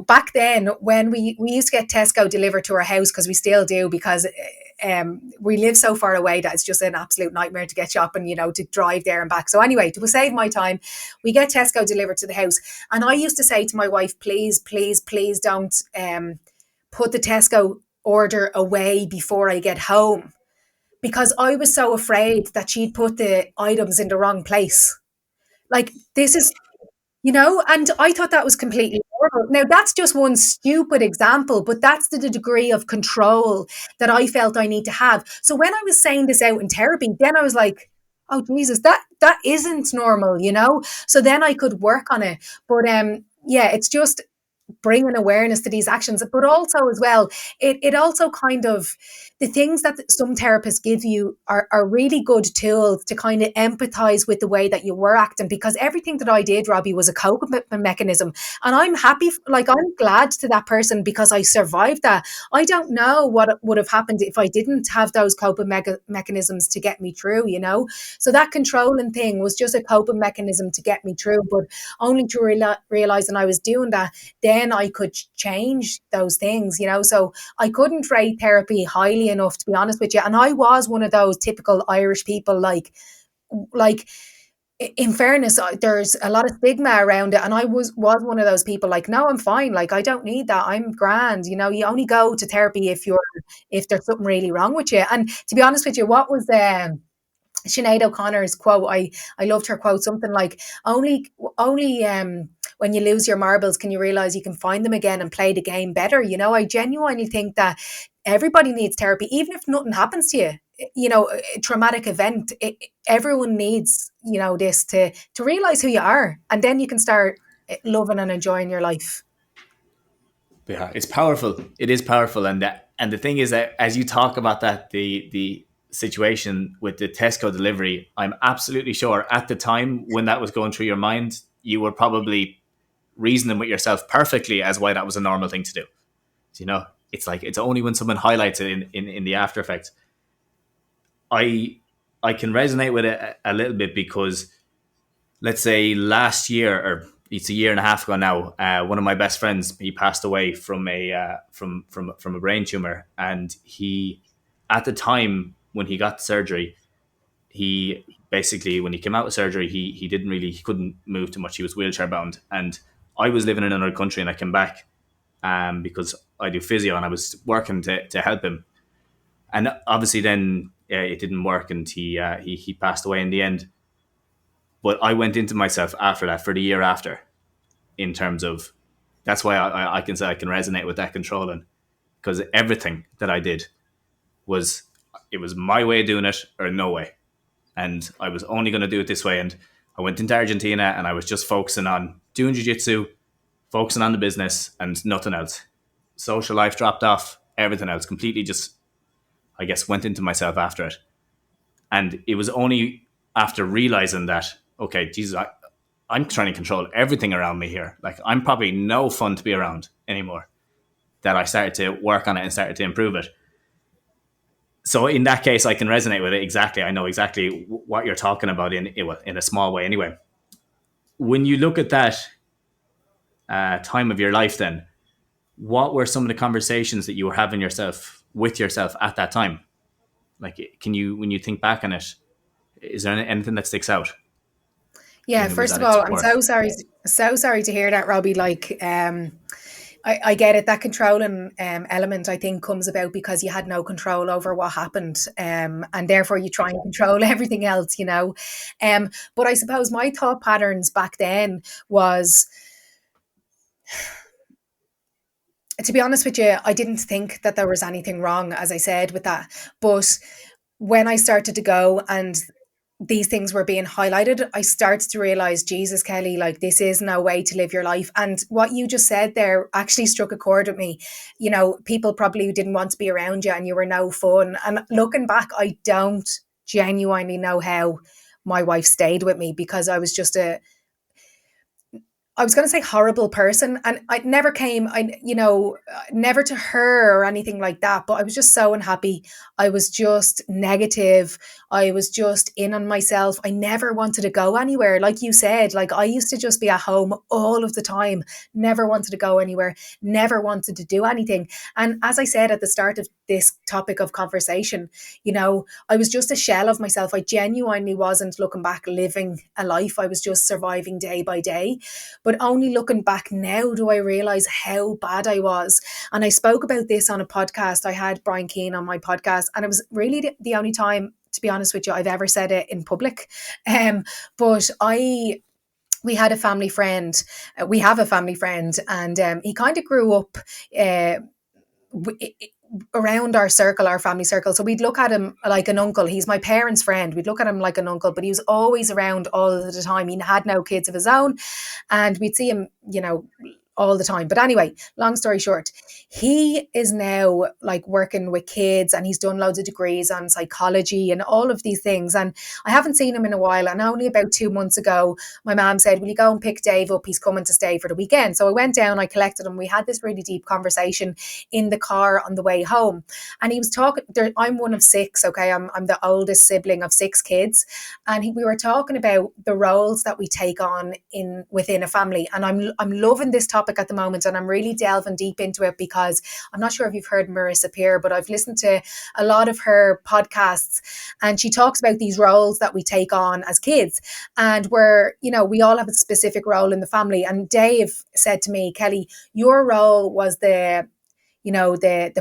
back then, when we used to get Tesco delivered to our house, because we still do, because we live so far away that it's just an absolute nightmare to get shopping, to drive there and back. So anyway, to save my time, we get Tesco delivered to the house. And I used to say to my wife, please, please, please don't put the Tesco order away before I get home, because I was so afraid that she'd put the items in the wrong place. Like, this is, and I thought that was completely normal. Now, that's just one stupid example, but that's the degree of control that I felt I need to have. So when I was saying this out in therapy, then I was like, oh Jesus, that isn't normal. So then I could work on it. But yeah, it's just bringing awareness to these actions, but also as well, it also kind of, the things that some therapists give you are really good tools to kind of empathize with the way that you were acting, because everything that I did, Robbie, was a coping mechanism. And I'm happy, like, I'm glad to that person because I survived that. I don't know what would have happened if I didn't have those coping mechanisms to get me through. So that controlling thing was just a coping mechanism to get me through, but only to realize when I was doing that, then I could change those things. So I couldn't rate therapy highly enough, to be honest with you. And I was one of those typical Irish people, like in fairness, there's a lot of stigma around it, and I was one of those people like, no, I'm fine, like I don't need that, I'm grand. You only go to therapy if there's something really wrong with you. And to be honest with you, what was Sinead O'Connor's quote? I loved her quote, something like, only when you lose your marbles can you realize you can find them again and play the game better. I genuinely think that everybody needs therapy, even if nothing happens to you. A traumatic event, everyone needs this to realize who you are, and then you can start loving and enjoying your life. Yeah, it's powerful. It is powerful, and the thing is that as you talk about that, the situation with the Tesco delivery, I'm absolutely sure at the time when that was going through your mind, you were probably reasoning with yourself perfectly as why that was a normal thing to do. You know, it's like, it's only when someone highlights it in the after effects. I I can resonate with it a little bit because let's say last year, or it's a year and a half ago now, one of my best friends, he passed away from a from a brain tumor, and he, at the time when he got surgery, he basically, when he came out of surgery, he didn't really, he couldn't move too much. He was wheelchair bound, and I was living in another country, and I came back because I do physio, and I was working to help him, and obviously then it didn't work, and he passed away in the end. But I went into myself after that for the year after, in terms of, that's why I can say I can resonate with that controlling, because everything that I did was, it was my way of doing it or no way, and I was only going to do it this way. And I went into Argentina, and I was just focusing on doing jiu-jitsu, focusing on the business and nothing else. Social life dropped off, everything else completely just, I guess, went into myself after it. And it was only after realizing that, okay, Jesus, I'm trying to control everything around me here. Like, I'm probably no fun to be around anymore, that I started to work on it and started to improve it. So in that case, I can resonate with it exactly. I know exactly what you're talking about in a small way. Anyway, when you look at that time of your life, then what were some of the conversations that you were having yourself with yourself at that time? Like, can you, when you think back on it, is there anything that sticks out Yeah, when it was first at of its all, I'm worst? so sorry to hear that, Robbie. Like, I get it. That controlling element, I think, comes about because you had no control over what happened, and therefore you try and control everything else, you know. But I suppose my thought patterns back then was, to be honest with you, I didn't think that there was anything wrong, as I said, with that. But when I started to go and these things were being highlighted, I started to realize, Jesus, Kelly, like, this is no way to live your life. And what you just said there actually struck a chord with me. You know, people probably didn't want to be around you and you were no fun. And looking back, I don't genuinely know how my wife stayed with me, because I was just a, I was going to say horrible person, and I never came, never to her or anything like that, but I was just so unhappy. I was just negative. I was just in on myself. I never wanted to go anywhere. Like you said, like, I used to just be at home all of the time, never wanted to go anywhere, never wanted to do anything. And as I said at the start of this topic of conversation, I was just a shell of myself. I genuinely wasn't, looking back, living a life. I was just surviving day by day. But only looking back now do I realize how bad I was. And I spoke about this on a podcast. I had Brian Keane on my podcast, and it was really the only time, to be honest with you, I've ever said it in public. But we had a family friend. We have a family friend, and he kind of grew up. Uh, Around our circle, our family circle. So we'd look at him like an uncle. He's my parents' friend. We'd look at him like an uncle, but he was always around all of the time. He had no kids of his own, and we'd see him, all the time. But anyway, long story short, he is now like working with kids, and he's done loads of degrees on psychology and all of these things. And I haven't seen him in a while. And only about 2 months ago, my mom said, will you go and pick Dave up? He's coming to stay for the weekend. So I went down, I collected him. We had this really deep conversation in the car on the way home. And he was talking, I'm one of six, okay? I'm the oldest sibling of six kids. And we were talking about the roles that we take on within a family. And I'm loving this topic at the moment, and I'm really delving deep into it, because I'm not sure if you've heard Marissa Peer, but I've listened to a lot of her podcasts, and she talks about these roles that we take on as kids, and we all have a specific role in the family. And Dave said to me, Kelly, your role was the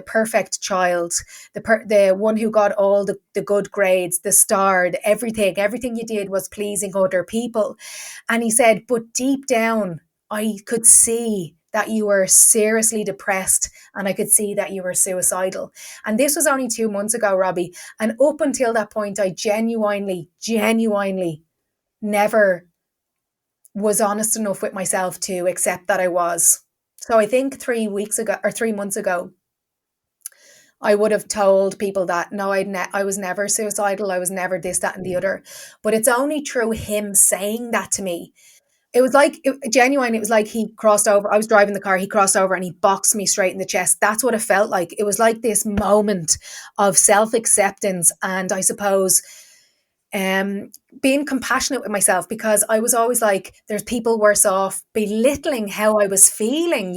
perfect child, the one who got all the good grades, the star, everything you did was pleasing other people. And he said, but deep down, I could see that you were seriously depressed, and I could see that you were suicidal. And this was only 2 months ago, Robbie. And up until that point, I genuinely never was honest enough with myself to accept that I was. So I think 3 weeks ago or 3 months ago, I would have told people that no, I was never suicidal. I was never this, that, and the other. But it's only through him saying that to me, It was like genuine. It was like he crossed over. I was driving the car. He crossed over and he boxed me straight in the chest. That's what it felt like. It was like this moment of self acceptance, and I suppose um, being compassionate with myself, because I was always like, there's people worse off, belittling how I was feeling.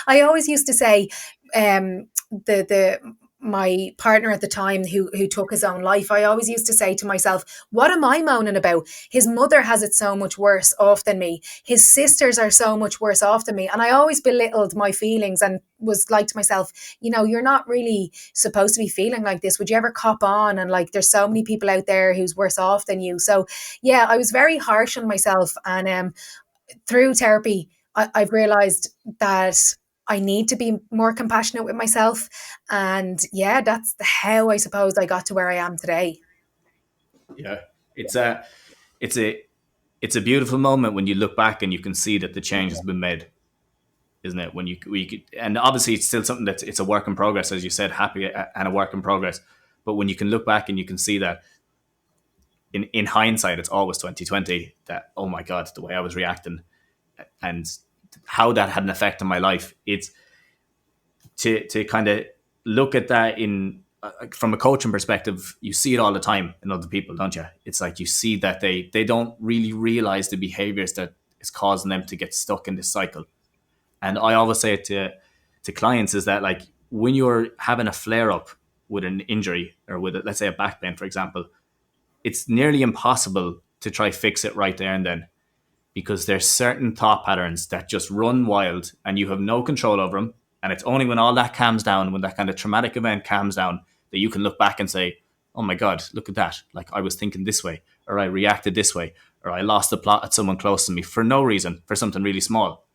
I always used to say, the my partner at the time who took his own life, I always used to say to myself, what am I moaning about? His mother has it so much worse off than me. His sisters are so much worse off than me. And I always belittled my feelings and was like to myself, you're not really supposed to be feeling like this. Would you ever cop on? And like, there's so many people out there who's worse off than you. So yeah, I was very harsh on myself. And through therapy, I've realized that I need to be more compassionate with myself. And yeah, that's how I suppose I got to where I am today. Yeah, it's a it's a it's a beautiful moment when you look back and you can see that the change has been made, isn't it? When and obviously it's still something that's it's a work in progress, as you said, happy and a work in progress. But when you can look back and you can see that in hindsight, it's always 2020. That, oh my god, the way I was reacting and how that had an effect on my life. It's to kind of look at that in from a coaching perspective. You see it all the time in other people, don't you? It's like you see that they don't really realize the behaviors that is causing them to get stuck in this cycle. And I always say it to clients is that, like, when you're having a flare up with an injury or with, let's say, a back pain, for example, it's nearly impossible to try fix it right there and then, because there's certain thought patterns that just run wild and you have no control over them. And it's only when all that calms down, when that kind of traumatic event calms down, that you can look back and say, oh my God, look at that. Like, I was thinking this way, or I reacted this way, or I lost the plot at someone close to me for no reason, for something really small.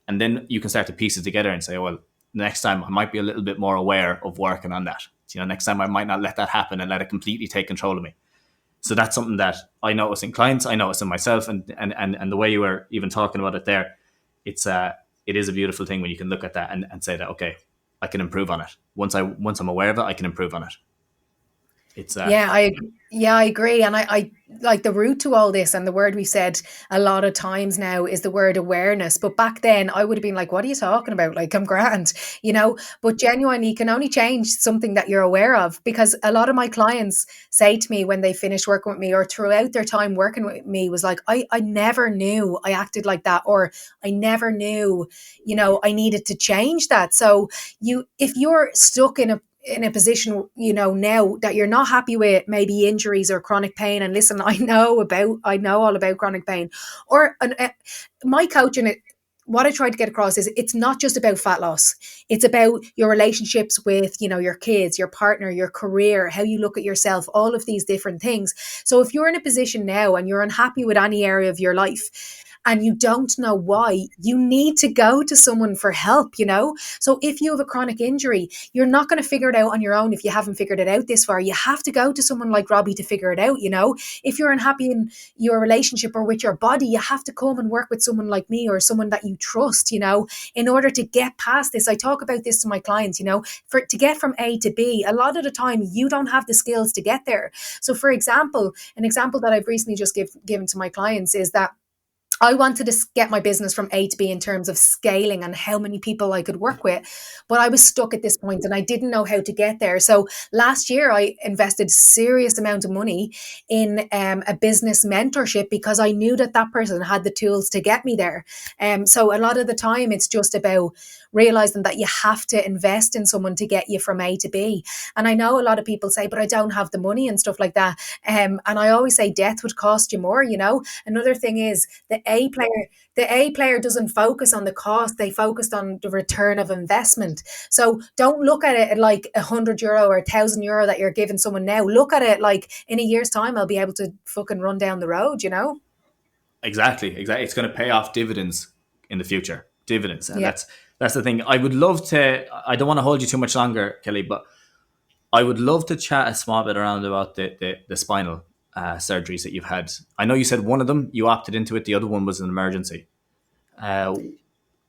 And then you can start to piece it together and say, well, next time I might be a little bit more aware of working on that. Next time I might not let that happen and let it completely take control of me. So that's something that I notice in clients, I notice in myself, and the way you were even talking about it there, it's it is a beautiful thing when you can look at that and say that, okay, I can improve on it. Once I'm aware of it, I can improve on it. It's Yeah, I agree. And I like the root to all this, and the word we said a lot of times now is the word awareness. But back then I would have been like, what are you talking about? Like, I'm grand. But genuinely, you can only change something that you're aware of, because a lot of my clients say to me when they finish working with me or throughout their time working with me was like, I never knew I acted like that, or I never knew, I needed to change that. So if you're stuck in a position, now that you're not happy with maybe injuries or chronic pain. And listen, I know all about chronic pain, or my coaching it. What I try to get across is it's not just about fat loss. It's about your relationships with, your kids, your partner, your career, how you look at yourself, all of these different things. So if you're in a position now and you're unhappy with any area of your life, and you don't know why, you need to go to someone for help. So if you have a chronic injury, you're not going to figure it out on your own if you haven't figured it out this far. You have to go to someone like Robbie to figure it out. If you're unhappy in your relationship or with your body, you have to come and work with someone like me or someone that you trust, in order to get past this. I talk about this to my clients, for to get from A to B, a lot of the time you don't have the skills to get there. So for example, an example that I've recently just given to my clients is that I wanted to get my business from A to B in terms of scaling and how many people I could work with. But I was stuck at this point and I didn't know how to get there. So last year I invested serious amount of money in a business mentorship, because I knew that that person had the tools to get me there. So a lot of the time it's just about realizing that you have to invest in someone to get you from A to B. And I know a lot of people say, but I don't have the money and stuff like that. And I always say death would cost you more. Another thing is the A player doesn't focus on the cost, they focused on the return of investment. So don't look at it like €100 or €1,000 that you're giving someone now. Look at it like, in a year's time I'll be able to fucking run down the road. exactly. It's going to pay off dividends in the future, dividends, and Yeah. that's the thing. I would love to. I don't want to hold you too much longer, Kelly, but I would love to chat a small bit around about the spinal surgeries that you've had. I know you said one of them you opted into it, the other one was an emergency. Uh,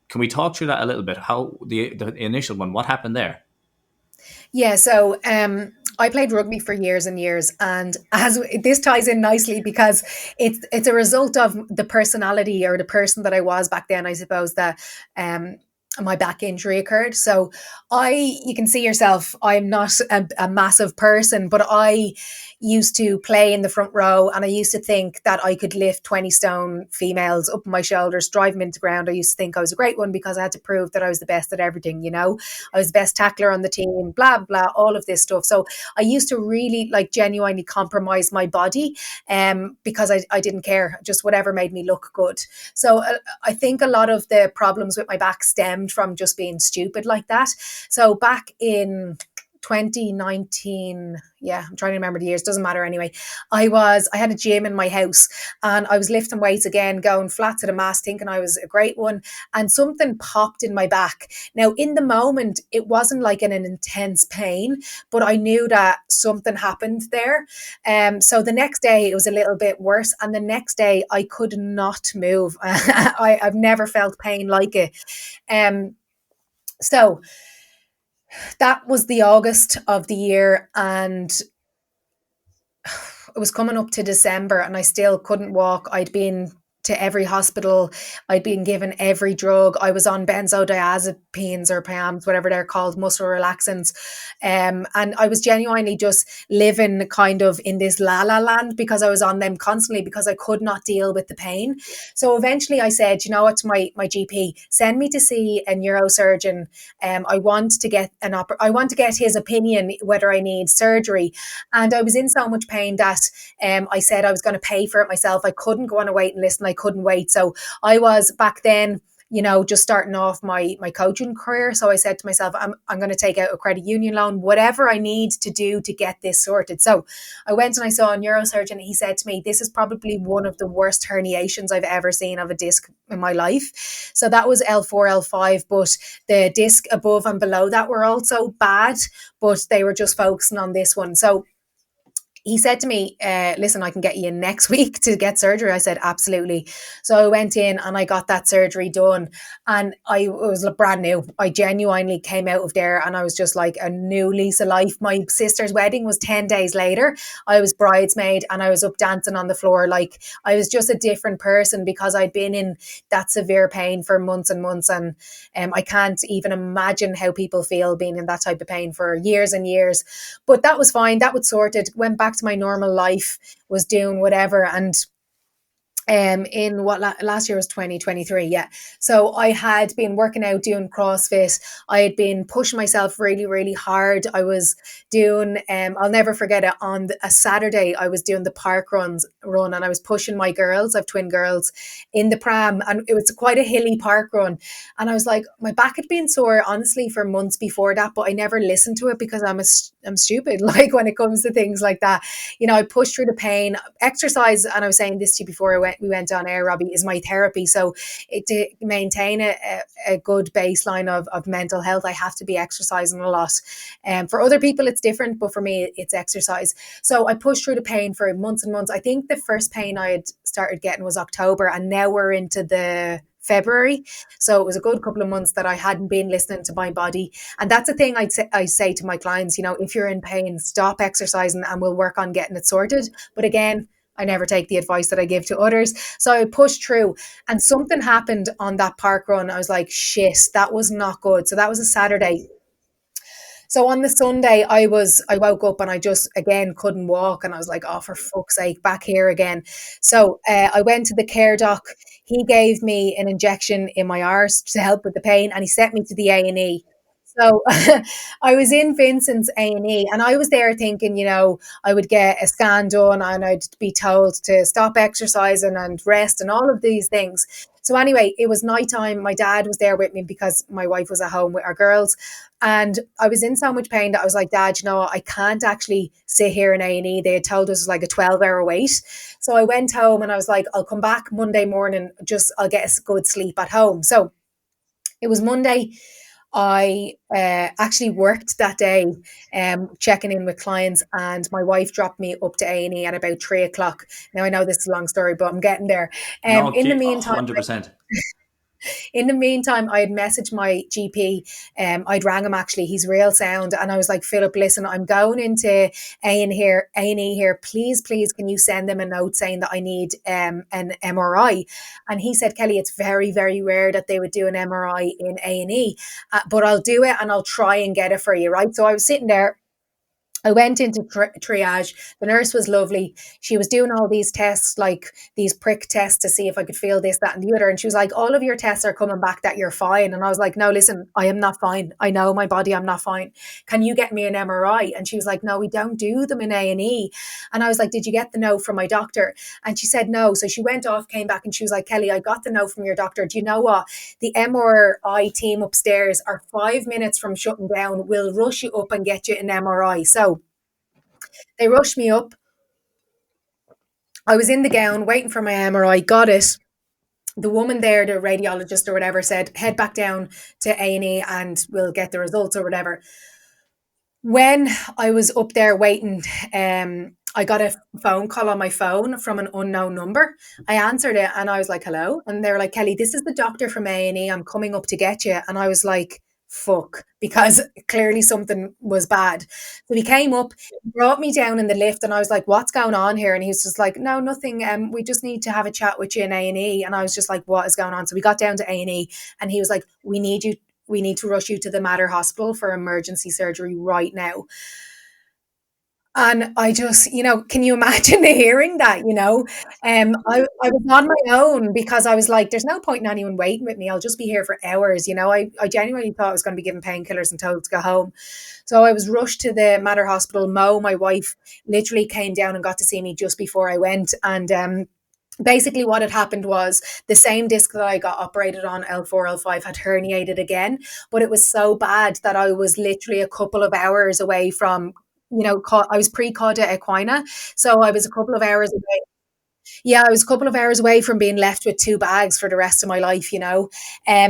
can we talk through that a little bit? How the initial one, what happened there? Yeah, so I played rugby for years and years, and as this ties in nicely because it's a result of the personality or the person that I was back then. I suppose that um, my back injury occurred. So you can see yourself. I'm not a massive person, but I used to play in the front row, and I used to think that I could lift 20 stone females up on my shoulders, drive them into the ground. I used to think I was a great one because I had to prove that I was the best at everything. I was the best tackler on the team, blah blah, all of this stuff. So I used to really like genuinely compromise my body because I didn't care, just whatever made me look good. So I think a lot of the problems with my back stemmed from just being stupid like that. So back in 2019, yeah, I'm trying to remember the years, doesn't matter anyway. I had a gym in my house, and I was lifting weights again, going flat to the mass, thinking I was a great one, and something popped in my back. Now in the moment it wasn't like an intense pain, but I knew that something happened there. So the next day it was a little bit worse, and the next day I could not move. I've never felt pain like it. um so that was the August of the year, and it was coming up to December, and I still couldn't walk. I'd been to every hospital. I'd been given every drug. I was on benzodiazepines or PAMs, whatever they're called, muscle relaxants. And I was genuinely just living kind of in this la la land because I was on them constantly because I could not deal with the pain. So eventually I said, you know what, to my GP, send me to see a neurosurgeon. I want to get I want to get his opinion whether I need surgery. And I was in so much pain that I said I was going to pay for it myself. I couldn't go on a waiting list, and I couldn't wait. So I was back then, just starting off my coaching career. So I said to myself, I'm going to take out a credit union loan, whatever I need to do to get this sorted. So I went and I saw a neurosurgeon. He said to me, this is probably one of the worst herniations I've ever seen of a disc in my life. So that was L4, L5, but the disc above and below that were also bad, but they were just focusing on this one. So he said to me, listen, I can get you in next week to get surgery. I said, absolutely. So I went in and I got that surgery done, and it was brand new. I genuinely came out of there and I was just like a new lease of life. My sister's wedding was 10 days later. I was bridesmaid and I was up dancing on the floor. Like I was just a different person because I'd been in that severe pain for months and months. And I can't even imagine how people feel being in that type of pain for years and years. But that was fine. That was sorted. Went back to my normal life, was doing whatever. And in what last year was 2023, yeah. So I had been working out, doing CrossFit. I had been pushing myself really really hard. I was doing I'll never forget it, on a Saturday I was doing the park run, and I was pushing my girls, I've twin girls, in the pram, and it was quite a hilly park run. And I was like, my back had been sore honestly for months before that, but I never listened to it because I'm stupid like when it comes to things like that. I pushed through the pain. Exercise, and I was saying this to you before we went on air, Robbie, is my therapy. So to maintain a good baseline of mental health, I have to be exercising a lot. For other people it's different, but for me it's exercise. So I pushed through the pain for months and months. I think the first pain I had started getting was October, and now we're into the February. So it was a good couple of months that I hadn't been listening to my body. And that's the thing I say to my clients, if you're in pain, stop exercising and we'll work on getting it sorted. But again, I never take the advice that I give to others. So I pushed through, and something happened on that park run. I was like, shit, that was not good. So that was a Saturday. So on the Sunday, I woke up and I just again couldn't walk, and I was like, oh, for fuck's sake, back here again. So I went to the care doc. He gave me an injection in my arse to help with the pain, and he sent me to the A&E. So I was in Vincent's A&E, and I was there thinking, I would get a scan done and I'd be told to stop exercising and rest and all of these things. So anyway, it was nighttime. My dad was there with me because my wife was at home with our girls. And I was in so much pain that I was like, Dad, I can't actually sit here in A&E. They had told us it was like a 12-hour wait. So I went home and I was like, I'll come back Monday morning, I'll get a good sleep at home. So it was Monday. I actually worked that day, checking in with clients, and my wife dropped me up to A&E at about 3 o'clock. Now I know this is a long story, but I'm getting there. No, In the keep meantime, 100%. In the meantime, I had messaged my GP. I'd rang him actually. He's real sound, and I was like, Philip, listen, I'm going into A and E here. Please, please, can you send them a note saying that I need an MRI? And he said, Kelly, it's very, very rare that they would do an MRI in A&E, but I'll do it and I'll try and get it for you, right? So I was sitting there. I went into triage. The nurse was lovely. She was doing all these tests, like these prick tests to see if I could feel this, that, and the other. And she was like, all of your tests are coming back that you're fine. And I was like, no, listen, I am not fine. I know my body, I'm not fine. Can you get me an MRI? And she was like, no, we don't do them in A&E. And I was like, did you get the note from my doctor? And she said no. So she went off, came back, and she was like, Kelly, I got the note from your doctor. Do you know what? The MRI team upstairs are 5 minutes from shutting down. We'll rush you up and get you an MRI. So they rushed me up. I was in the gown waiting for my MRI, got it. The woman there, the radiologist or whatever, said, head back down to A&E and we'll get the results or whatever. When I was up there waiting, I got a phone call on my phone from an unknown number. I answered it and I was like, hello. And they were like, Kelly, this is the doctor from A&E. I'm coming up to get you. And I was like, fuck, because clearly something was bad. So he came up, brought me down in the lift, and I was like, what's going on here? And he was just like, no, nothing. We just need to have a chat with you in A&E. And I was just like, what is going on? So we got down to A&E and he was like, we need to rush you to the Mater Hospital for emergency surgery right now. And I just, can you imagine hearing that, I was on my own because I was like, there's no point in anyone waiting with me. I'll just be here for hours. I genuinely thought I was going to be given painkillers and told to go home. So I was rushed to the Mater Hospital. Mo, my wife, literally came down and got to see me just before I went. And basically what had happened was the same disc that I got operated on, L4, L5, had herniated again, but it was so bad that I was literally a couple of hours away from, I was pre-cauda equina, so I was a couple of hours away. Yeah, I was a couple of hours away from being left with two bags for the rest of my life.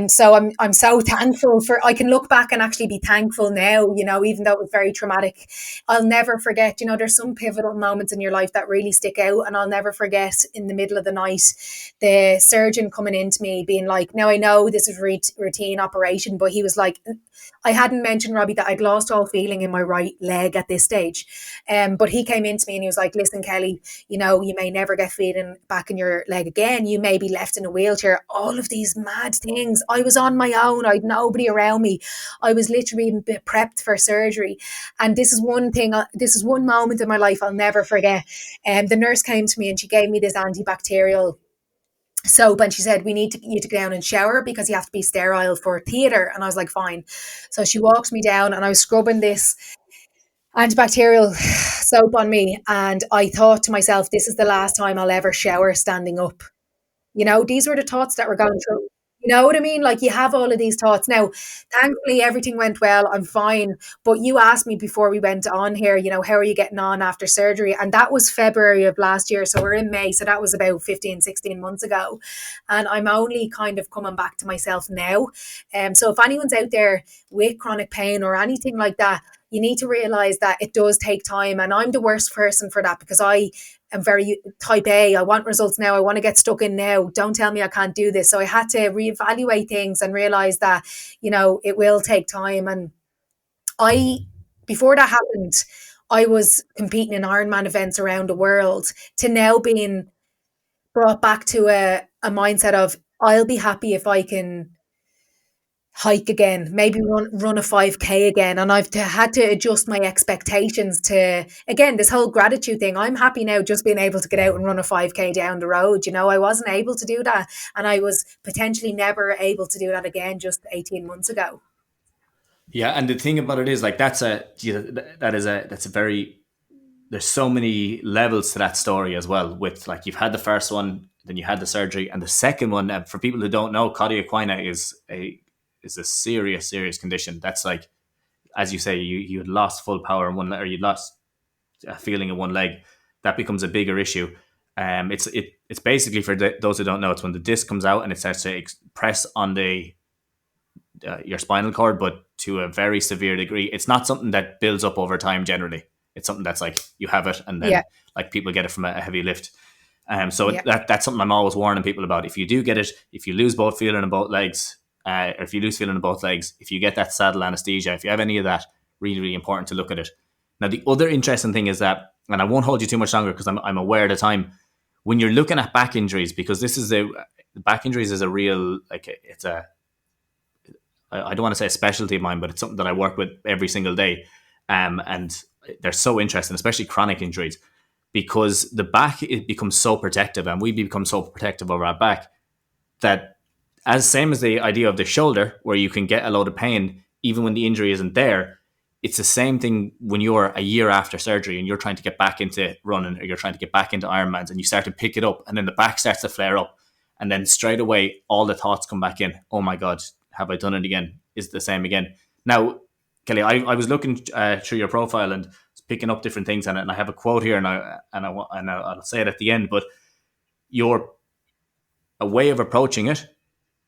So I'm so thankful for, I can look back and actually be thankful now, even though it was very traumatic. I'll never forget, there's some pivotal moments in your life that really stick out, and I'll never forget in the middle of the night, the surgeon coming into me being like, now I know this is routine operation, but he was like, I hadn't mentioned, Robbie, that I'd lost all feeling in my right leg at this stage. But he came into me and he was like, listen, Kelly, you may never get feeling back in your leg again. You may be left in a wheelchair. All of these mad things. I was on my own. I had nobody around me. I was literally prepped for surgery. And this is one moment in my life I'll never forget. The nurse came to me and she gave me this antibacterial soap, and she said, we need you to go down and shower because you have to be sterile for theatre. And I was like, fine. So she walked me down and I was scrubbing this antibacterial soap on me, and I thought to myself, this is the last time I'll ever shower standing up. These were the thoughts that were going through. You know what I mean? Like, you have all of these thoughts. Now, thankfully, everything went well. I'm fine. But you asked me before we went on here, how are you getting on after surgery? And that was February of last year. So we're in May. So that was about 15, 16 months ago. And I'm only kind of coming back to myself now. So if anyone's out there with chronic pain or anything like that, you need to realize that it does take time. And I'm the worst person for that because I am very type A. I want results now. I want to get stuck in now. Don't tell me I can't do this. So I had to reevaluate things and realize that, it will take time. And I, before that happened, I was competing in Ironman events around the world, to now being brought back to a mindset of, I'll be happy if I can hike again, maybe run a 5K again. And I've had to adjust my expectations to, again, this whole gratitude thing. I'm happy now just being able to get out and run a 5K down the road. I wasn't able to do that. And I was potentially never able to do that again just 18 months ago. Yeah, and the thing about it is, like, that's a very, there's so many levels to that story as well. With, like, you've had the first one, then you had the surgery, and the second one. For people who don't know, cauda equina is a serious condition. That's like, as you say, you had lost full power in one leg, or you lost a feeling in one leg. That becomes a bigger issue. It's basically, for those who don't know, it's when the disc comes out and it starts to press on the your spinal cord, but to a very severe degree. It's not something that builds up over time generally. It's something that's like, you have it and then, Yeah. like, people get it from a heavy lift. So Yeah. that's something I'm always warning people about. If you do get it, if you lose both feeling in both legs, or if you lose feeling in both legs, if you get that saddle anesthesia, if you have any of that, really, really important to look at it. Now, the other interesting thing is that, and I won't hold you too much longer because I'm aware of the time, when you're looking at back injuries, because this is a back injuries is a real, like, it's a, I don't want to say a specialty of mine, but it's something that I work with every single day. And they're so interesting, especially chronic injuries, because the back, it becomes so protective, and we become so protective of our back that, as same as the idea of the shoulder, where you can get a load of pain even when the injury isn't there, it's the same thing when you're a year after surgery and you're trying to get back into running, or you're trying to get back into Ironmans, and you start to pick it up, and then the back starts to flare up, and then straight away all the thoughts come back in. Oh my god, have I done it again? Is it the same again? Now, Kelly, I was looking through your profile and picking up different things on it, and I have a quote here, and I'll say it at the end, but your a way of approaching it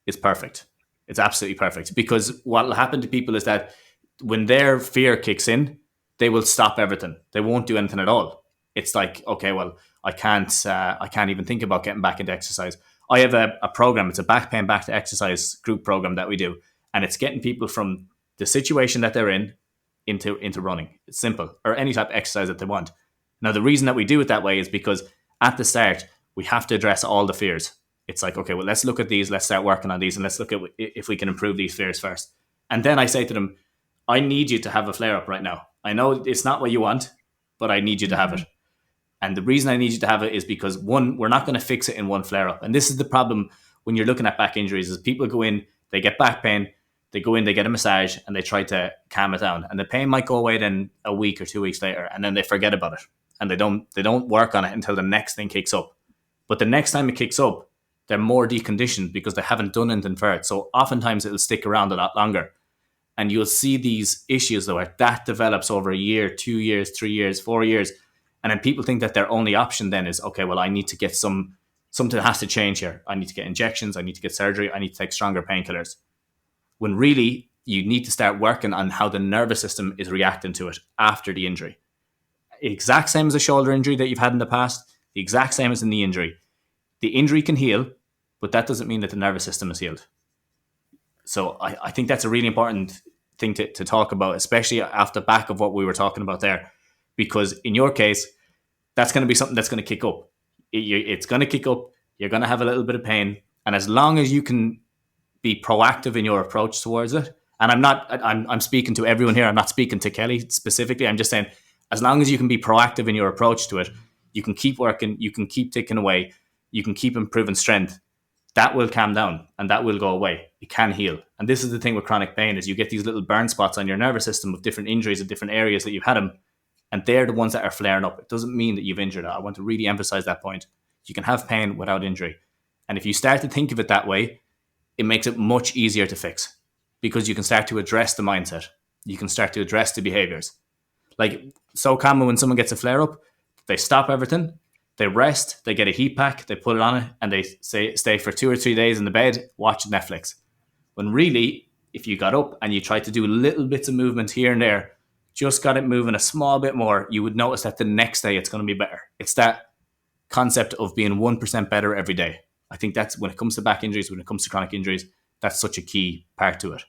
is perfect. It's absolutely perfect, because what will happen to people is that when their fear kicks in, they will stop everything. They won't do anything at all. It's like, okay, well, I can't even think about getting back into exercise. I have a program. It's a back pain back to exercise group program that we do, and it's getting people from the situation that they're in into running. It's simple, or any type of exercise that they want. Now, the reason that we do it that way is because at the start we have to address all the fears. It's like, okay, well, let's look at these, let's start working on these, and let's look at if we can improve these fears first. And then I say to them, I need you to have a flare up right now. I know it's not what you want, but I need you to have Hmm. it. And the reason I need you to have it is because, one, we're not going to fix it in one flare up. And this is the problem when you're looking at back injuries: is people go in, they get back pain, they go in, they get a massage, and they try to calm it down. And the pain might go away then a week or 2 weeks later, and then they forget about it. And they don't work on it until the next thing kicks up. But the next time it kicks up, they're more deconditioned because they haven't done anything for it. So oftentimes it'll stick around a lot longer. And you'll see these issues though, where that develops over a year, 2 years, 3 years, 4 years. And then people think that their only option then is, okay, well, I need to get something has to change here. I need to get injections, I need to get surgery, I need to take stronger painkillers. When really you need to start working on how the nervous system is reacting to it after the injury. Exact same as a shoulder injury that you've had in the past, the exact same as a knee injury. The injury can heal, but that doesn't mean that the nervous system is healed. So I think that's a really important thing to talk about, especially off the back of what we were talking about there. Because in your case, that's going to be something that's going to kick up. It's going to kick up. You're going to have a little bit of pain. And as long as you can be proactive in your approach towards it, and I'm speaking to everyone here. I'm not speaking to Kelly specifically. I'm just saying, as long as you can be proactive in your approach to it, you can keep working, you can keep ticking away, you can keep improving strength. That will calm down and that will go away. It can heal. And this is the thing with chronic pain: is you get these little burn spots on your nervous system of different injuries of different areas that you've had them, and they're the ones that are flaring up. It doesn't mean that you've injured it. I want to really emphasize that point. You can have pain without injury. And if you start to think of it that way, it makes it much easier to fix, because you can start to address the mindset. You can start to address the behaviors. Like, so common when someone gets a flare up, they stop everything, they rest, they get a heat pack, they put it on it, and they stay for 2 or 3 days in the bed watching Netflix. When really, if you got up and you tried to do little bits of movement here and there, just got it moving a small bit more, you would notice that the next day it's going to be better. It's that concept of being 1% better every day. I think that's, when it comes to back injuries, when it comes to chronic injuries, that's such a key part to it.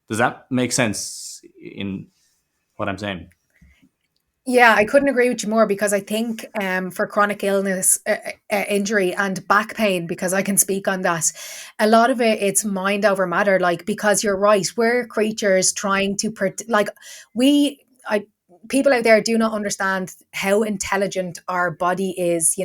Does that make sense in what I'm saying? Yeah, I couldn't agree with you more, because I think for chronic illness, injury, and back pain, because I can speak on that, a lot of it's mind over matter. Like, because you're right, we're creatures trying to like, we, I, people out there do not understand how intelligent our body is.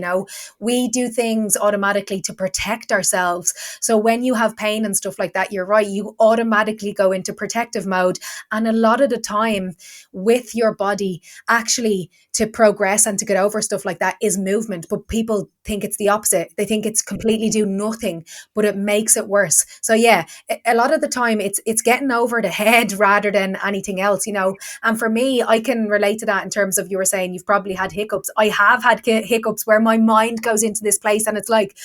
We do things automatically to protect ourselves. So when you have pain and stuff like that, you're right, you automatically go into protective mode. And a lot of the time, with your body, actually, to progress and to get over stuff like that is movement. But people think it's the opposite. They think it's completely do nothing, but it makes it worse. So yeah, a lot of the time it's getting over the head rather than anything else. And for me, I can relate to that in terms of, you were saying you've probably had hiccups. I have had hiccups where my mind goes into this place and it's like,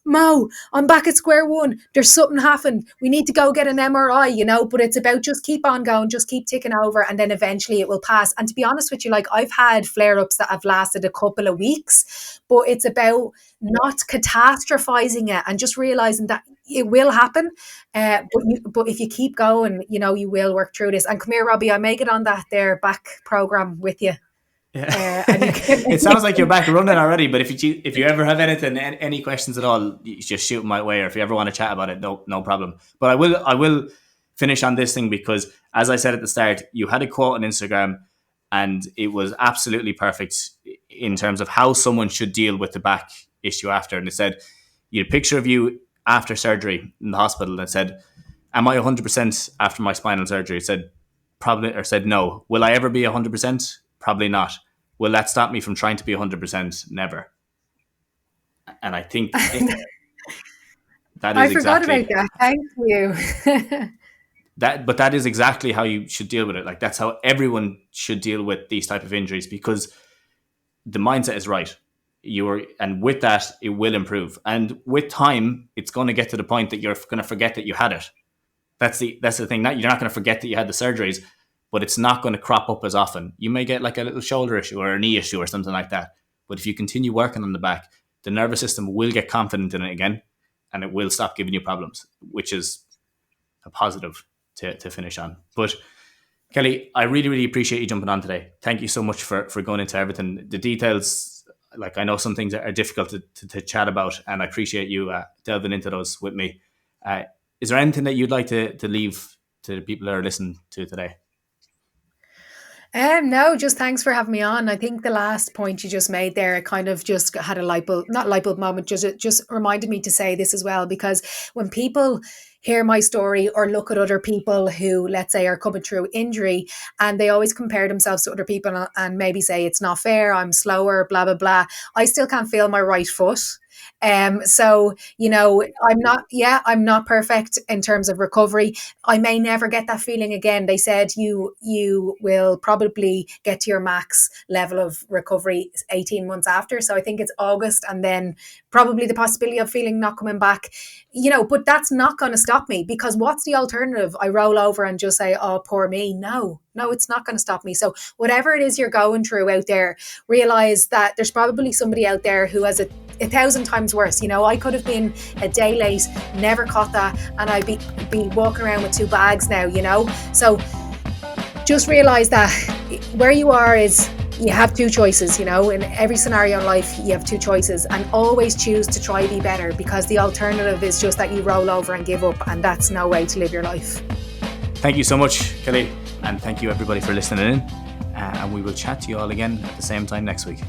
Mo, I'm back at square one. There's something happened. We need to go get an MRI, but it's about just keep on going, just keep ticking over, and then eventually it will pass. And to be honest with you, like I've had flare ups that have lasted a couple of weeks, but it's about not catastrophizing it and just realizing that it will happen. But if you keep going, you will work through this. And come here, Robbie, I may get on that there back program with you. Yeah. And you can, It sounds like you're back running already. But if you ever have anything, any questions at all, you just shoot my way. Or if you ever want to chat about it, no problem. But I will finish on this thing because, as I said at the start, you had a quote on Instagram, and it was absolutely perfect in terms of how someone should deal with the back issue after. And it said, you had a picture of you after surgery in the hospital that said, "Am I 100% after my spinal surgery?" It said, "Probably," or said, "No." "Will I ever be 100%? Probably not." "Will that stop me from trying to be 100%? Never." And I think that I is forgot about exactly that. Thank you. that. But that is exactly how you should deal with it. Like that's how everyone should deal with these type of injuries because the mindset is right. And with that, it will improve. And with time, it's going to get to the point that you're going to forget that you had it. That's the thing. You're not going to forget that you had the surgeries, but it's not going to crop up as often. You may get like a little shoulder issue or a knee issue or something like that. But if you continue working on the back, the nervous system will get confident in it again, and it will stop giving you problems, which is a positive to finish on. But Kellie, I really, really appreciate you jumping on today. Thank you so much for going into everything. The details, like I know some things are difficult to chat about, and I appreciate you delving into those with me. Uh, is there anything that you'd like to leave to the people that are listening to today? No, just thanks for having me on. I think the last point you just made there, it kind of just had a light bulb, not light bulb moment, just it just reminded me to say this as well, because when people hear my story or look at other people who, let's say, are coming through injury and they always compare themselves to other people and maybe say it's not fair, I'm slower, blah, blah, blah. I still can't feel my right foot. So I'm not perfect in terms of recovery. I may never get that feeling again. They said you will probably get to your max level of recovery 18 months after. So I think it's August, and then probably the possibility of feeling not coming back. But that's not going to stop me, because what's the alternative? I roll over and just say, "Oh, poor me." No, it's not going to stop me. So whatever it is you're going through out there, realize that there's probably somebody out there who has a 1,000 times worse. I could have been a day late, never caught that, and I'd be walking around with 2 bags now. So just realize that where you are is, you have 2 choices. In every scenario in life, you have 2 choices, and always choose to try to be better, because the alternative is just that you roll over and give up, and that's no way to live your life. Thank you so much, Kellie, and thank you everybody for listening in. And we will chat to you all again at the same time next week.